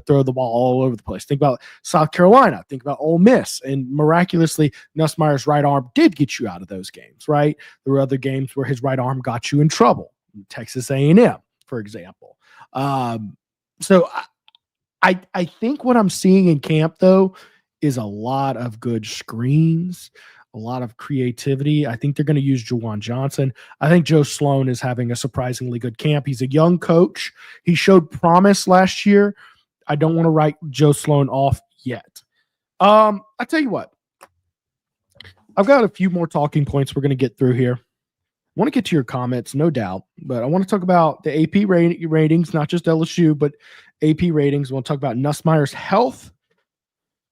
throw the ball all over the place? Think about South Carolina. Think about Ole Miss. And miraculously, Nusmire's right arm did get you out of those games, right? There were other games where his right arm got you in trouble. Texas A&M, for example. So I think what I'm seeing in camp, though, is a lot of good screens, a lot of creativity. I think they're going to use Juwan Johnson. I think Joe Sloan is having a surprisingly good camp. He's a young coach. He showed promise last year. I don't want to write Joe Sloan off yet. I tell you what, I've got a few more talking points we're going to get through here. I want to get to your comments, no doubt, but I want to talk about the AP ratings, not just LSU, but AP ratings. We'll talk about Nusmire's health.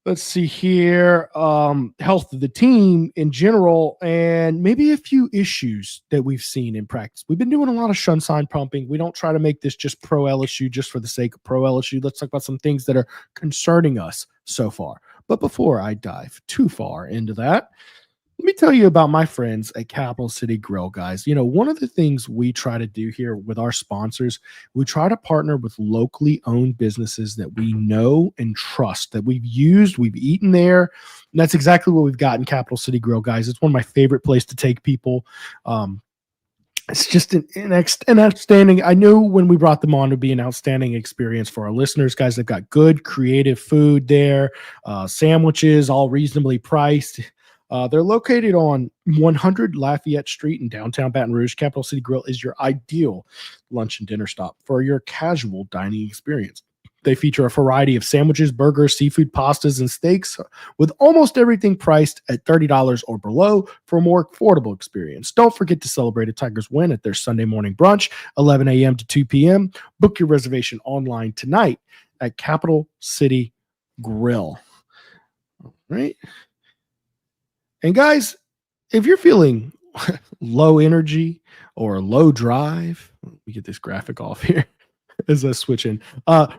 Let's see here. Health of the team in general, and maybe a few issues that we've seen in practice. We've been doing a lot of shun sign pumping. We don't try to make this just pro LSU just for the sake of pro LSU. Let's talk about some things that are concerning us so far. But before I dive too far into that, let me tell you about my friends at Capital City Grill, guys. You know, one of the things we try to do here with our sponsors, we try to partner with locally owned businesses that we know and trust, that we've used, we've eaten there. And that's exactly what we've got in Capital City Grill, guys. It's one of my favorite places to take people. It's just an outstanding. I knew when we brought them on, it would be an outstanding experience for our listeners, guys. They've got good, creative food there, sandwiches, all reasonably priced. They're located on 100 Lafayette Street in downtown Baton Rouge. Capital City Grill is your ideal lunch and dinner stop for your casual dining experience. They feature a variety of sandwiches, burgers, seafood, pastas, and steaks, with almost everything priced at $30 or below for a more affordable experience. Don't forget to celebrate a Tigers win at their Sunday morning brunch, 11 a.m. to 2 p.m. Book your reservation online tonight at Capital City Grill. All right. And guys, if you're feeling low energy or low drive, let me get this graphic off here as I switch in.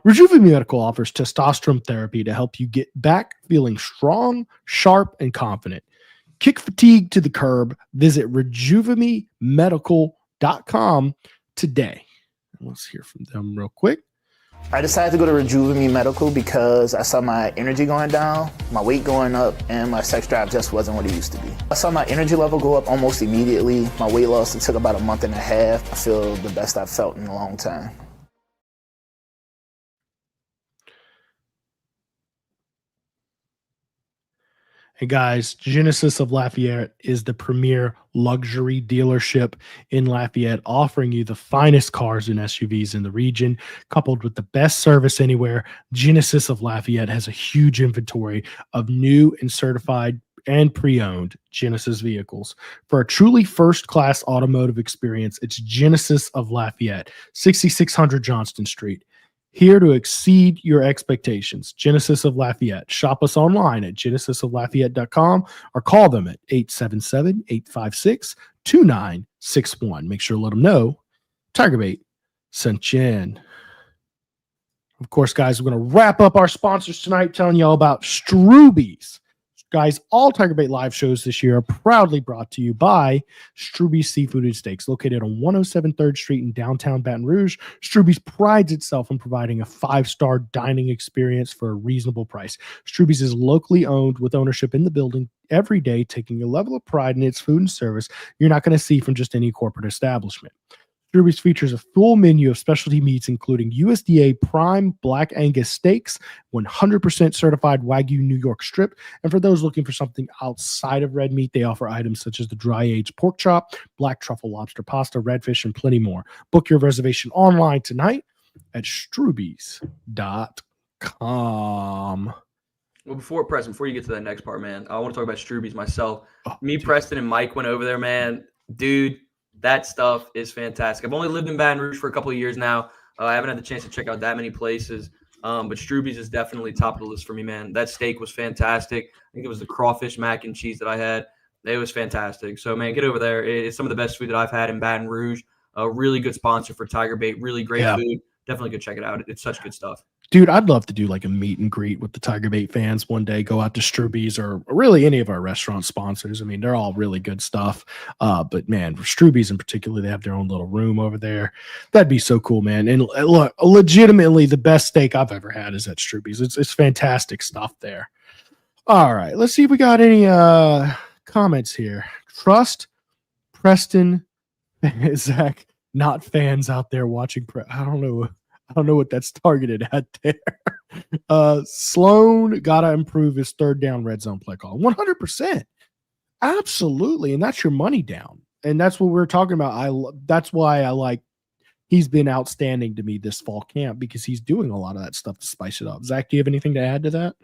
Rejuvenate Medical offers testosterone therapy to help you get back feeling strong, sharp, and confident. Kick fatigue to the curb. Visit rejuvenemedical.com today. Let's hear from them real quick. I decided to go to Rejuvenate Medical because I saw my energy going down, my weight going up, and my sex drive just wasn't what it used to be. I saw my energy level go up almost immediately. My weight loss, it took about a month and a half. I feel the best I've felt in a long time. Hey guys, Genesis of Lafayette is the premier luxury dealership in Lafayette, offering you the finest cars and SUVs in the region, coupled with the best service anywhere. Genesis of Lafayette has a huge inventory of new and certified and pre-owned Genesis vehicles. For a truly first-class automotive experience, it's Genesis of Lafayette, 6600 Johnston Street. Here to exceed your expectations. Genesis of Lafayette. Shop us online at genesisoflafayette.com or call them at 877-856-2961. Make sure to let them know TigerBait sent you in. Of course, guys, we're going to wrap up our sponsors tonight telling you all about Struby's. Guys, all TigerBait live shows this year are proudly brought to you by Struby's Seafood and Steaks, located on 107 3rd Street in downtown Baton Rouge. Struby's prides itself in providing a 5-star dining experience for a reasonable price. Struby's is locally owned with ownership in the building every day, taking a level of pride in its food and service you're not going to see from just any corporate establishment. Struby's features a full menu of specialty meats, including USDA prime Black Angus steaks, 100% certified Wagyu New York strip. And for those looking for something outside of red meat, they offer items such as the dry-aged pork chop, black truffle lobster pasta, redfish, and plenty more. Book your reservation online tonight at strubys.com. Well, before you get to that next part, man, I want to talk about Struby's myself. Preston, and Mike went over there, man. Dude, that stuff is fantastic. I've only lived in Baton Rouge for a couple of years now. I haven't had the chance to check out that many places, but Struby's is definitely top of the list for me, man. That steak was fantastic. I think it was the crawfish mac and cheese that I had. It was fantastic. So, man, get over there. It's some of the best food that I've had in Baton Rouge. A really good sponsor for TigerBait. Really great food. Definitely go check it out. It's such good stuff. Dude, I'd love to do like a meet and greet with the TigerBait fans one day, go out to Struby's or really any of our restaurant sponsors. I mean, they're all really good stuff. But man, for Struby's in particular, they have their own little room over there. That'd be so cool, man. And look, legitimately the best steak I've ever had is at Struby's. It's fantastic stuff there. All right, let's see if we got any comments here. Trust Preston, Zack, not fans out there watching. I don't know what that's targeted at there. Sloan gotta improve his third down red zone play call. 100%. Absolutely. And that's your money down. And that's what we're talking about. That's why I like he's been outstanding to me this fall camp, because he's doing a lot of that stuff to spice it up. Zack, do you have anything to add to that?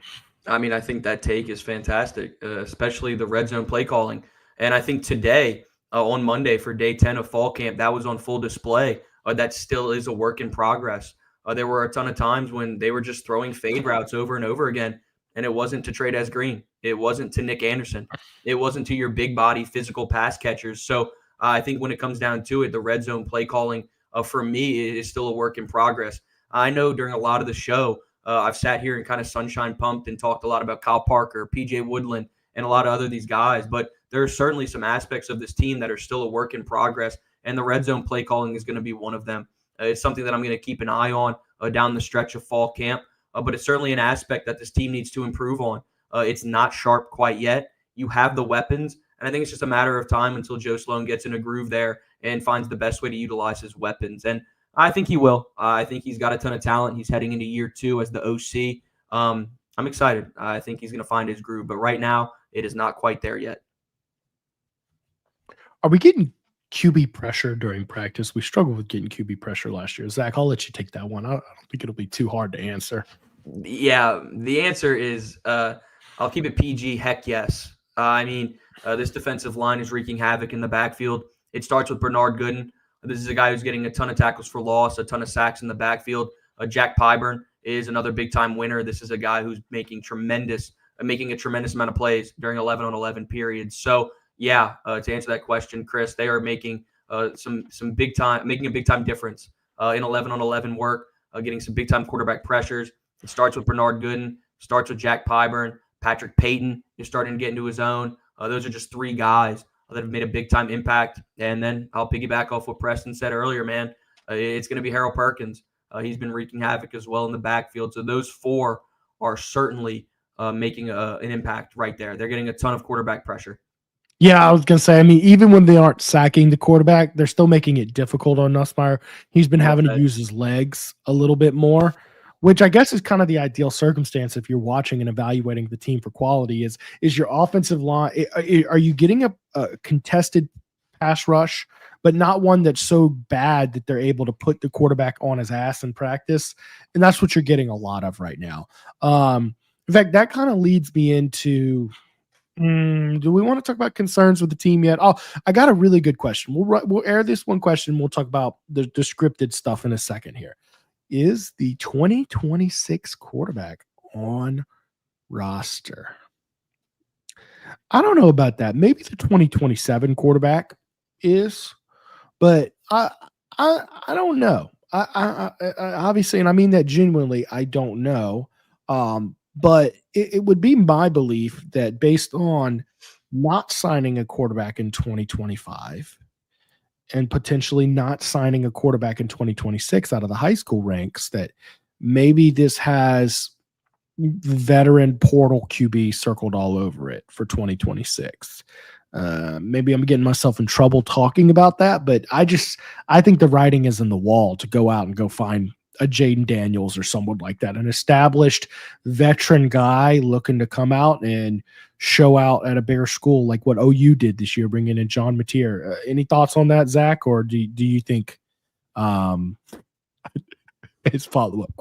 I mean, I think that take is fantastic, especially the red zone play calling. And I think today, on Monday for day 10 of fall camp, that was on full display. That still is a work in progress. There were a ton of times when they were just throwing fade routes over and over again, and it wasn't to Trey Green. It wasn't to Nick Anderson. It wasn't to your big body physical pass catchers. So I think when it comes down to it, the red zone play calling for me is still a work in progress. I know during a lot of the show, I've sat here and kind of sunshine pumped and talked a lot about Kyle Parker, PJ Woodland, and a lot of these guys. But there are certainly some aspects of this team that are still a work in progress, and the red zone play calling is going to be one of them. It's something that I'm going to keep an eye on down the stretch of fall camp, but it's certainly an aspect that this team needs to improve on. It's not sharp quite yet. You have the weapons, and I think it's just a matter of time until Joe Sloan gets in a groove there and finds the best way to utilize his weapons. And I think he will. I think he's got a ton of talent. He's heading into year 2 as the OC. I'm excited. I think he's going to find his groove, but right now it is not quite there yet. Are we getting QB pressure during practice? We struggled with getting QB pressure last year. Zach, I'll let you take that one. I don't think it'll be too hard to answer. Yeah, the answer is I'll keep it PG. Heck yes. This defensive line is wreaking havoc in the backfield. It starts with Bernard Gooden. This is a guy who's getting a ton of tackles for loss, a ton of sacks in the backfield. Jack Pyburn is another big-time winner. This is a guy who's making a tremendous amount of plays during 11-on-11 periods. So, yeah, to answer that question, Chris, they are making some making a big-time difference in 11-on-11 work, getting some big-time quarterback pressures. It starts with Bernard Gooden, starts with Jack Pyburn. Patrick Payton is starting to get into his own. Those are just 3 guys that have made a big-time impact. And then I'll piggyback off what Preston said earlier, man. It's going to be Harold Perkins. He's been wreaking havoc as well in the backfield. So those 4 are certainly making an impact right there. They're getting a ton of quarterback pressure. Yeah, I was going to say, even when they aren't sacking the quarterback, they're still making it difficult on Nusmire. He's been having to use his legs a little bit more, which I guess is kind of the ideal circumstance if you're watching and evaluating the team for quality. Is your offensive line, are you getting a contested pass rush, but not one that's so bad that they're able to put the quarterback on his ass in practice? And that's what you're getting a lot of right now. In fact, that kind of leads me into, do we want to talk about concerns with the team yet? Oh, I got a really good question. We'll air this one question. We'll talk about the scripted stuff in a second here. Is the 2026 quarterback on roster? I don't know about that. Maybe the 2027 quarterback is, but I don't know. I obviously, and I mean that genuinely, I don't know. But it would be my belief that based on not signing a quarterback in 2025 and potentially not signing a quarterback in 2026 out of the high school ranks, that maybe this has veteran portal QB circled all over it for 2026. Maybe I'm getting myself in trouble talking about that, but I think the writing is in the wall to go out and go find a Jaden Daniels or someone like that, an established veteran guy looking to come out and show out at a bigger school like what OU did this year, bringing in John Mateer. Any thoughts on that, Zach, or do you think his follow-up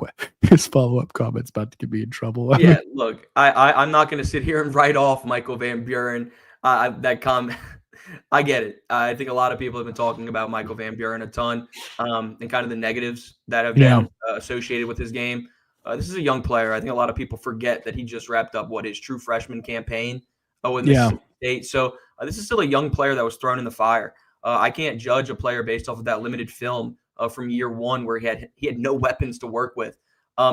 comments about to get me in trouble? Yeah, look, I'm not going to sit here and write off Michael Van Buren. That comment, I get it. I think a lot of people have been talking about Michael Van Buren a ton, and kind of the negatives that have been associated with his game. This is a young player. I think a lot of people forget that he just wrapped up his true freshman campaign in Mississippi State. So this is still a young player that was thrown in the fire. I can't judge a player based off of that limited film from year 1 where he had no weapons to work with.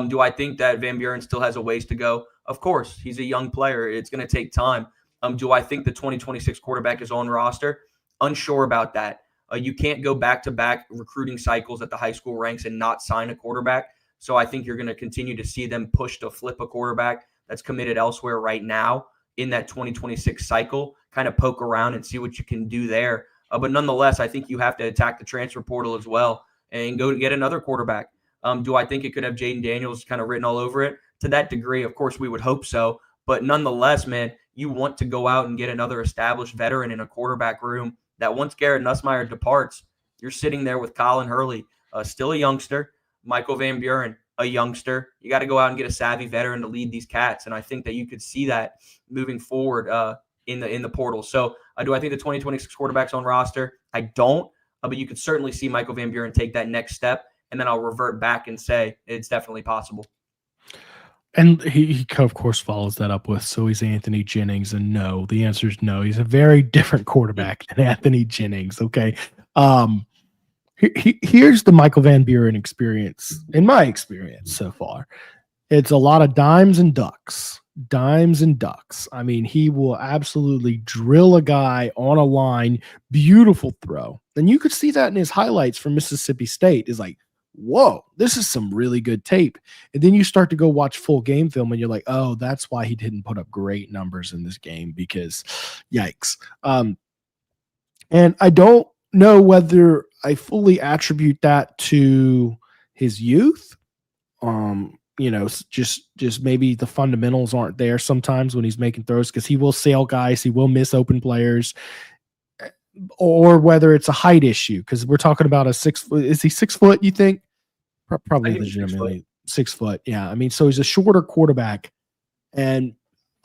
Do I think that Van Buren still has a ways to go? Of course. He's a young player. It's going to take time. Do I think the 2026 quarterback is on roster? Unsure about that. You can't go back-to-back recruiting cycles at the high school ranks and not sign a quarterback. So I think you're going to continue to see them push to flip a quarterback that's committed elsewhere right now in that 2026 cycle, kind of poke around and see what you can do there. But nonetheless, I think you have to attack the transfer portal as well and go get another quarterback. Do I think it could have Jaden Daniels kind of written all over it? To that degree, of course, we would hope so. But nonetheless, man, you want to go out and get another established veteran in a quarterback room that once Garrett Nusmire departs, you're sitting there with Colin Hurley, still a youngster, Michael Van Buren, a youngster. You got to go out and get a savvy veteran to lead these cats. And I think that you could see that moving forward in the portal. So do I think the 2026 quarterback's on roster? I don't, but you could certainly see Michael Van Buren take that next step and then I'll revert back and say it's definitely possible. And he of course follows that up with, so he's Anthony Jennings, and no, the answer is no. He's a very different quarterback than Anthony Jennings. Okay. Here's the Michael Van Buren experience, in my experience so far. It's a lot of dimes and ducks. Dimes and ducks. I mean, he will absolutely drill a guy on a line. Beautiful throw. And you could see that in his highlights from Mississippi State. Is like, whoa, this is some really good tape. And then you start to go watch full game film and you're like, oh, that's why he didn't put up great numbers in this game, because yikes. And I don't know whether I fully attribute that to his youth. Just maybe the fundamentals aren't there sometimes when he's making throws, because he will sail guys, he will miss open players, or whether it's a height issue, because we're talking about a 6 foot. Is he 6 foot, you think? Probably legitimately 6 foot. Yeah. I mean, so he's a shorter quarterback. And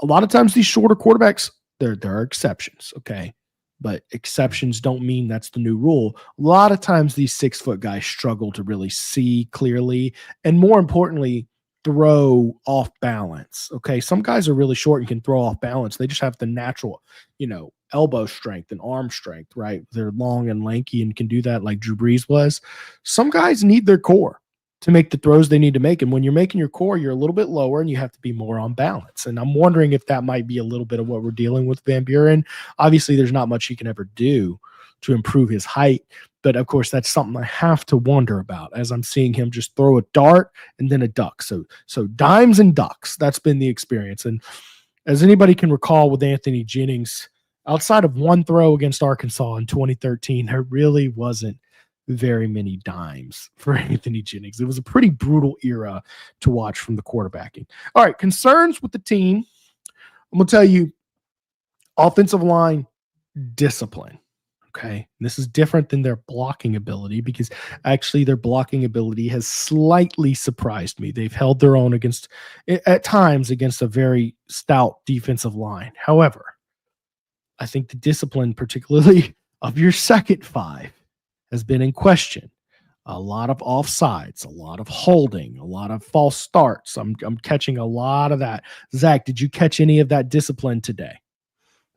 a lot of times these shorter quarterbacks, there are exceptions. Okay. But exceptions don't mean that's the new rule. A lot of times these 6 foot guys struggle to really see clearly, and more importantly, throw off balance. Okay. Some guys are really short and can throw off balance. They just have the natural, elbow strength and arm strength, right? They're long and lanky and can do that like Drew Brees was. Some guys need their core to make the throws they need to make. And when you're making your core, you're a little bit lower and you have to be more on balance. And I'm wondering if that might be a little bit of what we're dealing with Van Buren. Obviously, there's not much he can ever do to improve his height. But of course, that's something I have to wonder about as I'm seeing him just throw a dart and then a duck. So dimes and ducks, that's been the experience. And as anybody can recall with Anthony Jennings, outside of one throw against Arkansas in 2013, there really wasn't very many dimes for Anthony Jennings. It was a pretty brutal era to watch from the quarterbacking. All right, concerns with the team. I'm going to tell you, offensive line discipline. Okay, this is different than their blocking ability, because actually their blocking ability has slightly surprised me. They've held their own at times against a very stout defensive line. However, I think the discipline, particularly of your second five, has been in question. A lot of offsides, a lot of holding, a lot of false starts. I'm catching a lot of that. Zach, did you catch any of that discipline today?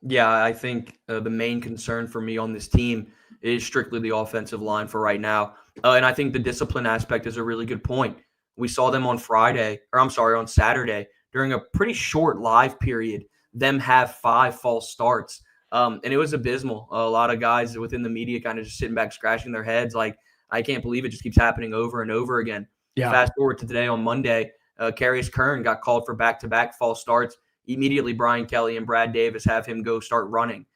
Yeah, I think the main concern for me on this team is strictly the offensive line for right now. And I think the discipline aspect is a really good point. We saw them on Saturday, during a pretty short live period, them have 5 false starts. And it was abysmal. A lot of guys within the media kind of just sitting back, scratching their heads like, I can't believe it just keeps happening over and over again. Yeah. Fast forward to today on Monday, Carius Kern got called for back-to-back false starts. Immediately, Brian Kelly and Brad Davis have him go start running.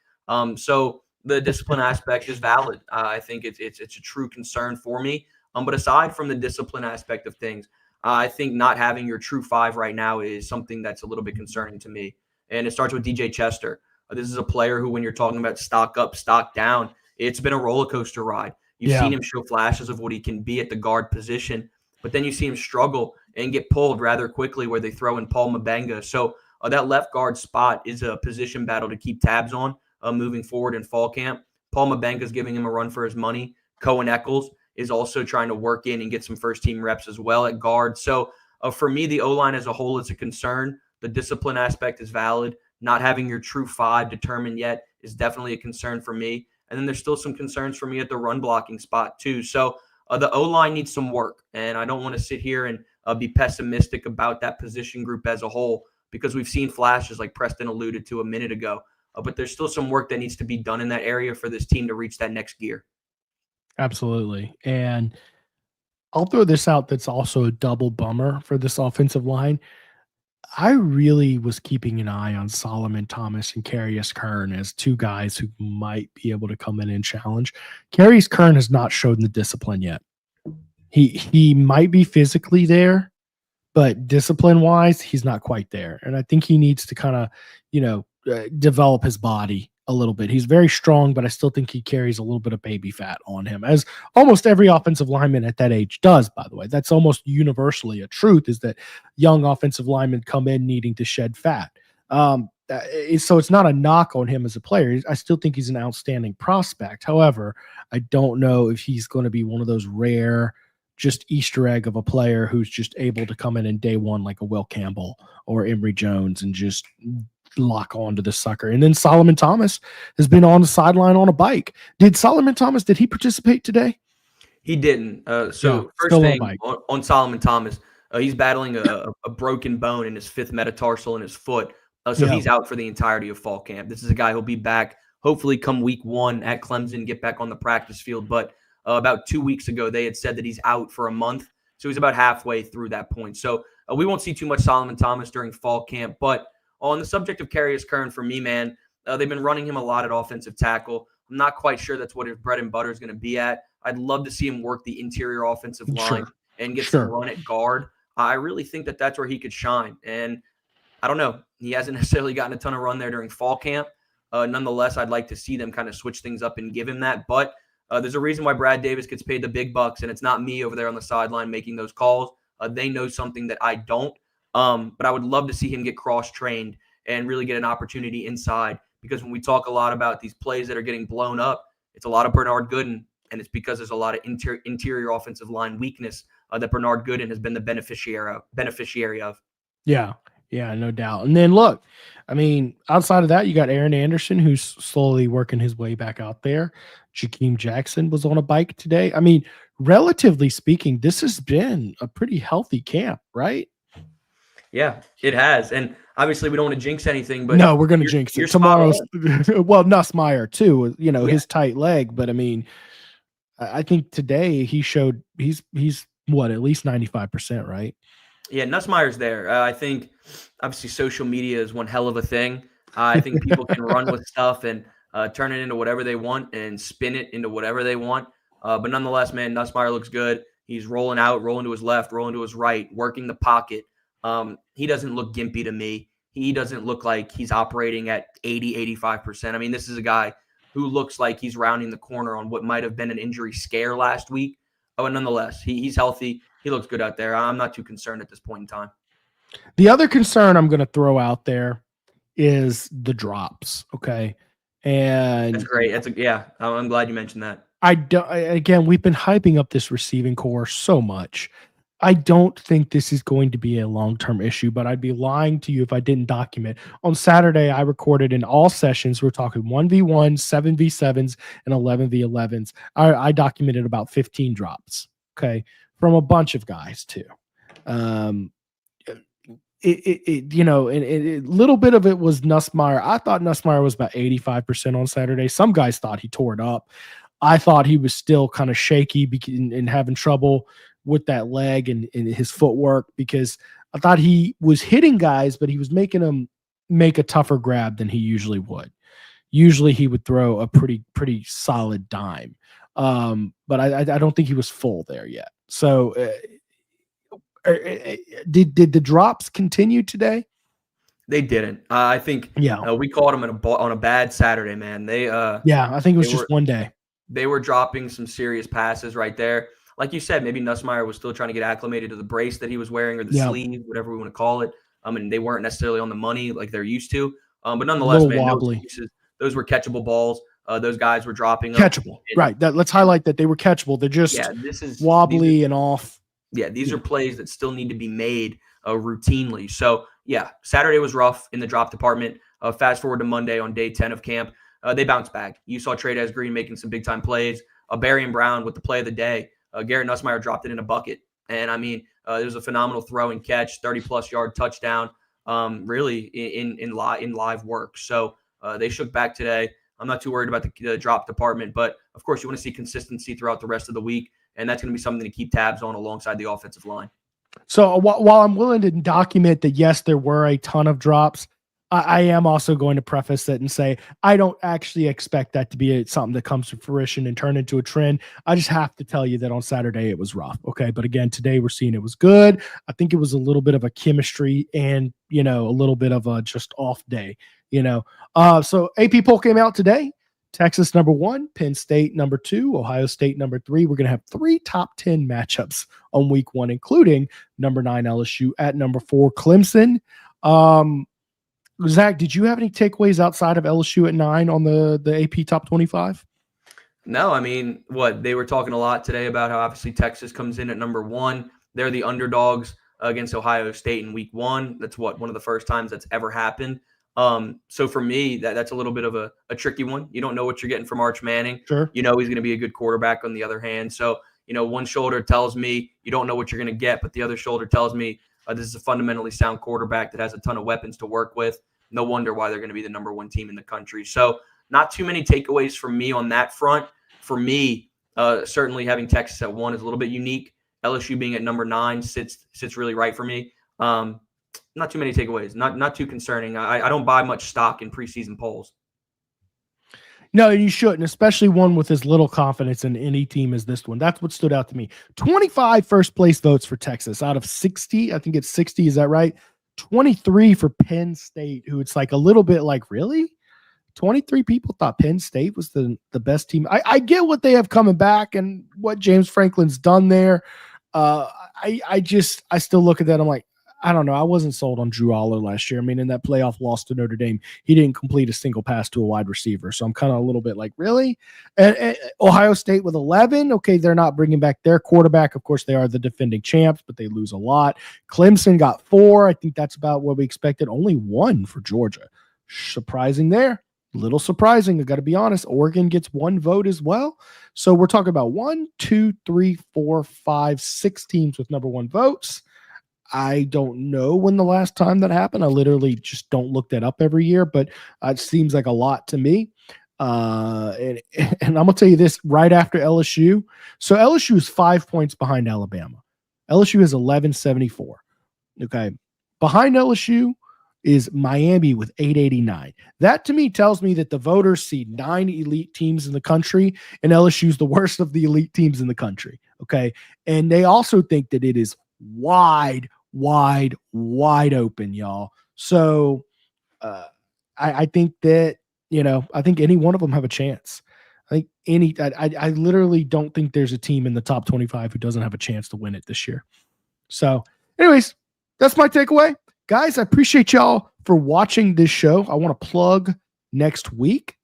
So the discipline aspect is valid. I think it's a true concern for me. But aside from the discipline aspect of things, I think not having your true 5 right now is something that's a little bit concerning to me. And it starts with DJ Chester. This is a player who, when you're talking about stock up, stock down, it's been a roller coaster ride. You've seen him show flashes of what he can be at the guard position, but then you see him struggle and get pulled rather quickly where they throw in Paul Mabenga. So that left guard spot is a position battle to keep tabs on moving forward in fall camp. Paul Mabenga is giving him a run for his money. Cohen Eccles is also trying to work in and get some first-team reps as well at guard. So for me, the O-line as a whole is a concern. The discipline aspect is valid. Not having your true 5 determined yet is definitely a concern for me. And then there's still some concerns for me at the run blocking spot too. So the O-line needs some work. And I don't want to sit here and be pessimistic about that position group as a whole, because we've seen flashes like Preston alluded to a minute ago. But there's still some work that needs to be done in that area for this team to reach that next gear. Absolutely. And I'll throw this out that's also a double bummer for this offensive line. I really was keeping an eye on Solomon Thomas and Carius Kern as 2 guys who might be able to come in and challenge. Carius Kern has not shown the discipline yet. He might be physically there, but discipline-wise, he's not quite there. And I think he needs to kind of, develop his body a little bit. He's very strong, but I still think he carries a little bit of baby fat on him, as almost every offensive lineman at that age does, by the way. That's almost universally a truth, is that young offensive linemen come in needing to shed fat. So it's not a knock on him as a player. I still think he's an outstanding prospect. However, I don't know if he's going to be one of those rare just Easter egg of a player who's just able to come in day one like a Will Campbell or Emory Jones and just lock onto the sucker. And then Solomon Thomas has been on the sideline on a bike. Did he participate today? He didn't. First thing on Solomon Thomas, he's battling a broken bone in his fifth metatarsal in his foot. He's out for the entirety of fall camp. This is a guy who'll be back hopefully come week 1 at Clemson, get back on the practice field. But about 2 weeks ago, they had said that he's out for a month. So he's about halfway through that point. So we won't see too much Solomon Thomas during fall camp. But on the subject of Carius Kern, for me, man, they've been running him a lot at offensive tackle. I'm not quite sure that's what his bread and butter is going to be at. I'd love to see him work the interior offensive line and get some run at guard. I really think that that's where he could shine. And I don't know. He hasn't necessarily gotten a ton of run there during fall camp. Nonetheless, I'd like to see them kind of switch things up and give him that. But there's a reason why Brad Davis gets paid the big bucks, and it's not me over there on the sideline making those calls. They know something that I don't. But I would love to see him get cross-trained and really get an opportunity inside, because when we talk a lot about these plays that are getting blown up, it's a lot of Bernard Gooden, and it's because there's a lot of interior offensive line weakness that Bernard Gooden has been the beneficiary of. Yeah, no doubt. And then look, I mean, outside of that, you got Aaron Anderson, who's slowly working his way back out there. Jakeem Jackson was on a bike today. I mean, relatively speaking, this has been a pretty healthy camp, right? Yeah, it has. And obviously we don't want to jinx anything, but no, we're going to jinx it. Tomorrow's well, Nusmire too, his tight leg. But I mean, I think today he showed he's what, at least 95%, right? Yeah, Nusmire's there. I think obviously social media is one hell of a thing. I think people can run with stuff and turn it into whatever they want and spin it into whatever they want. But nonetheless, man, Nusmire looks good. He's rolling out, rolling to his left, rolling to his right, working the pocket. He doesn't look gimpy to me. He doesn't look like he's operating at 80, 85%. I mean, this is a guy who looks like he's rounding the corner on what might have been an injury scare last week. But nonetheless, he's healthy. He looks good out there. I'm not too concerned at this point in time. The other concern I'm going to throw out there is the drops. Okay. And that's great. I'm glad you mentioned that. Again, we've been hyping up this receiving core so much. I don't think this is going to be a long-term issue, but I'd be lying to you if I didn't document. On Saturday, I recorded in all sessions. We're talking 1v1, 7v7s, and 11v11s. I documented about 15 drops, okay, from a bunch of guys too. A little bit of it was Nusmire. I thought Nusmire was about 85% on Saturday. Some guys thought he tore it up. I thought he was still kind of shaky and having trouble with that leg and his footwork, because I thought he was hitting guys, but he was making them make a tougher grab than he usually would. Usually he would throw a pretty solid dime. But I don't think he was full there yet. So did the drops continue today? They didn't. I think we caught them on a bad Saturday, man. I think it was just one day. They were dropping some serious passes right there. Like you said, maybe Nusmire was still trying to get acclimated to the brace that he was wearing, or the sleeve, whatever we want to call it. And they weren't necessarily on the money like they're used to. But nonetheless, man, those were catchable balls. Those guys were dropping them. Catchable, right. Let's highlight that they were catchable. They're just wobbly and off. Yeah, these are plays that still need to be made routinely. So, yeah, Saturday was rough in the drop department. Fast forward to Monday on day 10 of camp. They bounced back. You saw Trey Green making some big-time plays. Barry and Brown with the play of the day. Garrett Nusmire dropped it in a bucket. And, I mean, it was a phenomenal throw and catch, 30-plus yard touchdown, really in live work. So they shook back today. I'm not too worried about the drop department. But, of course, you want to see consistency throughout the rest of the week, and that's going to be something to keep tabs on alongside the offensive line. So while I'm willing to document that, yes, there were a ton of drops, I am also going to preface it and say I don't actually expect that to be something that comes to fruition and turn into a trend. I just have to tell you that on Saturday it was rough. Okay. But again, today we're seeing it was good. I think it was a little bit of a chemistry and, a little bit of a just off day, So AP poll came out today. Texas number 1, Penn State number 2, Ohio State number 3. We're going to have 3 top 10 matchups on week 1, including number 9 LSU at number 4 Clemson. Zach, did you have any takeaways outside of LSU at 9 on the AP top 25? No, I mean, what they were talking a lot today about how obviously Texas comes in at number 1. They're the underdogs against Ohio State in week 1. That's one of the first times that's ever happened. So for me, that's a little bit of a tricky one. You don't know what you're getting from Arch Manning. Sure. You know he's going to be a good quarterback on the other hand. So, one shoulder tells me you don't know what you're going to get, but the other shoulder tells me this is a fundamentally sound quarterback that has a ton of weapons to work with. No wonder why they're going to be the number 1 team in the country. So not too many takeaways from me on that front. For me, certainly having Texas at 1 is a little bit unique. LSU being at number 9 sits really right for me. Not too many takeaways. Not too concerning. I don't buy much stock in preseason polls. No, you shouldn't, especially one with as little confidence in any team as this one. That's what stood out to me. 25 first-place votes for Texas out of 60. I think it's 60. Is that right? 23 for Penn State, who it's like a little bit like, really? 23 people thought Penn State was the best team. I get what they have coming back and what James Franklin's done there. I still look at that. I'm like, I don't know. I wasn't sold on Drew Aller last year. I mean, in that playoff loss to Notre Dame, he didn't complete a single pass to a wide receiver. So I'm kind of a little bit like, really? And Ohio State with 11. Okay, they're not bringing back their quarterback. Of course, they are the defending champs, but they lose a lot. Clemson got 4. I think that's about what we expected. Only 1 for Georgia. Surprising there. Little surprising. I got to be honest. Oregon gets 1 vote as well. So we're talking about 1, 2, 3, 4, 5, 6 teams with number 1 votes. I don't know when the last time that happened. I literally just don't look that up every year, but it seems like a lot to me. And I'm going to tell you this right after LSU. So LSU is 5 points behind Alabama. LSU is 1174. Okay. Behind LSU is Miami with 889. That to me tells me that the voters see 9 elite teams in the country and LSU is the worst of the elite teams in the country. Okay. And they also think that it is wide open, y'all. So I think that, I think any one of them have a chance. I think I literally don't think there's a team in the top 25 who doesn't have a chance to win it this year. So anyways, that's my takeaway. Guys, I appreciate y'all for watching this show. I want to plug next week.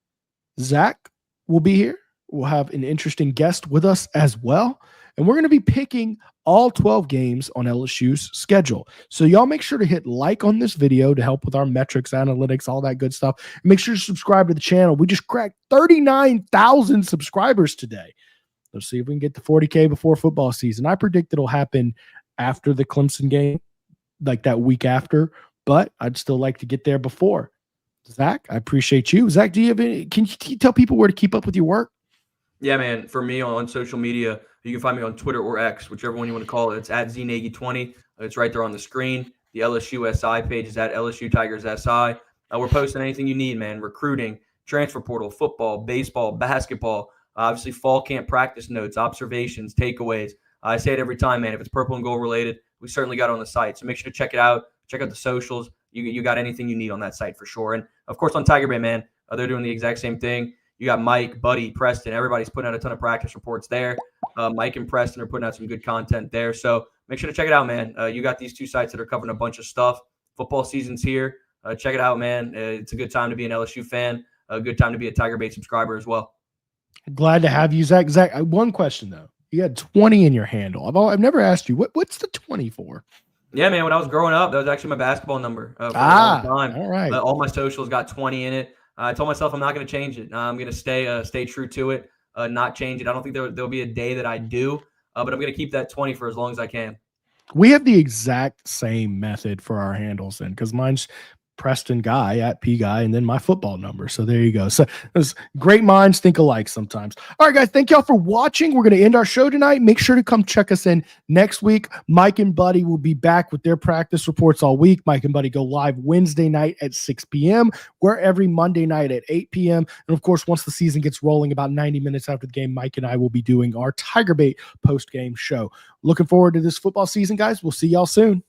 Zack will be here. We'll have an interesting guest with us as well. And we're going to be picking all 12 games on LSU's schedule. So y'all make sure to hit like on this video to help with our metrics, analytics, all that good stuff. And make sure to subscribe to the channel. We just cracked 39,000 subscribers today. Let's see if we can get to 40K before football season. I predict it'll happen after the Clemson game, like that week after, but I'd still like to get there before. Zack, I appreciate you. Zack, do you have any, can you tell people where to keep up with your work? Yeah, man. For me on social media, you can find me on Twitter or X, whichever one you want to call it. It's at ZNagy20. It's right there on the screen. The LSU SI page is at LSU Tigers SI. We're posting anything you need, man. Recruiting, transfer portal, football, baseball, basketball, obviously fall camp practice notes, observations, takeaways. I say it every time, man. If it's purple and gold related, we certainly got it on the site. So make sure to check it out. Check out the socials. You got anything you need on that site for sure. And, of course, on TigerBait, man, they're doing the exact same thing. You got Mike, Buddy, Preston. Everybody's putting out a ton of practice reports there. Mike and Preston are putting out some good content there. So make sure to check it out, man. You got these 2 sites that are covering a bunch of stuff. Football season's here. Check it out, man. It's a good time to be an LSU fan. A good time to be a TigerBait subscriber as well. Glad to have you, Zack. Zack, one question, though. You had 20 in your handle. I've never asked you, what's the 20 for? Yeah, man. When I was growing up, that was actually my basketball number for a long time. All right. All my socials got 20 in it. I told myself I'm not going to change it. I'm going to stay true to it, not change it. I don't think there'll be a day that I do, but I'm going to keep that 20 for as long as I can. We have the exact same method for our handles then, because mine's Preston Guy at P Guy, and then my football number. So there you go. So those great minds think alike sometimes. All right, guys, thank y'all for watching. We're going to end our show tonight. Make sure to come check us in next week. Mike and Buddy will be back with their practice reports all week. Mike and Buddy go live Wednesday night at 6 p.m. We're every Monday night at 8 p.m. And of course, once the season gets rolling, about 90 minutes after the game, Mike and I will be doing our TigerBait post-game show. Looking forward to this football season, guys. We'll see y'all soon.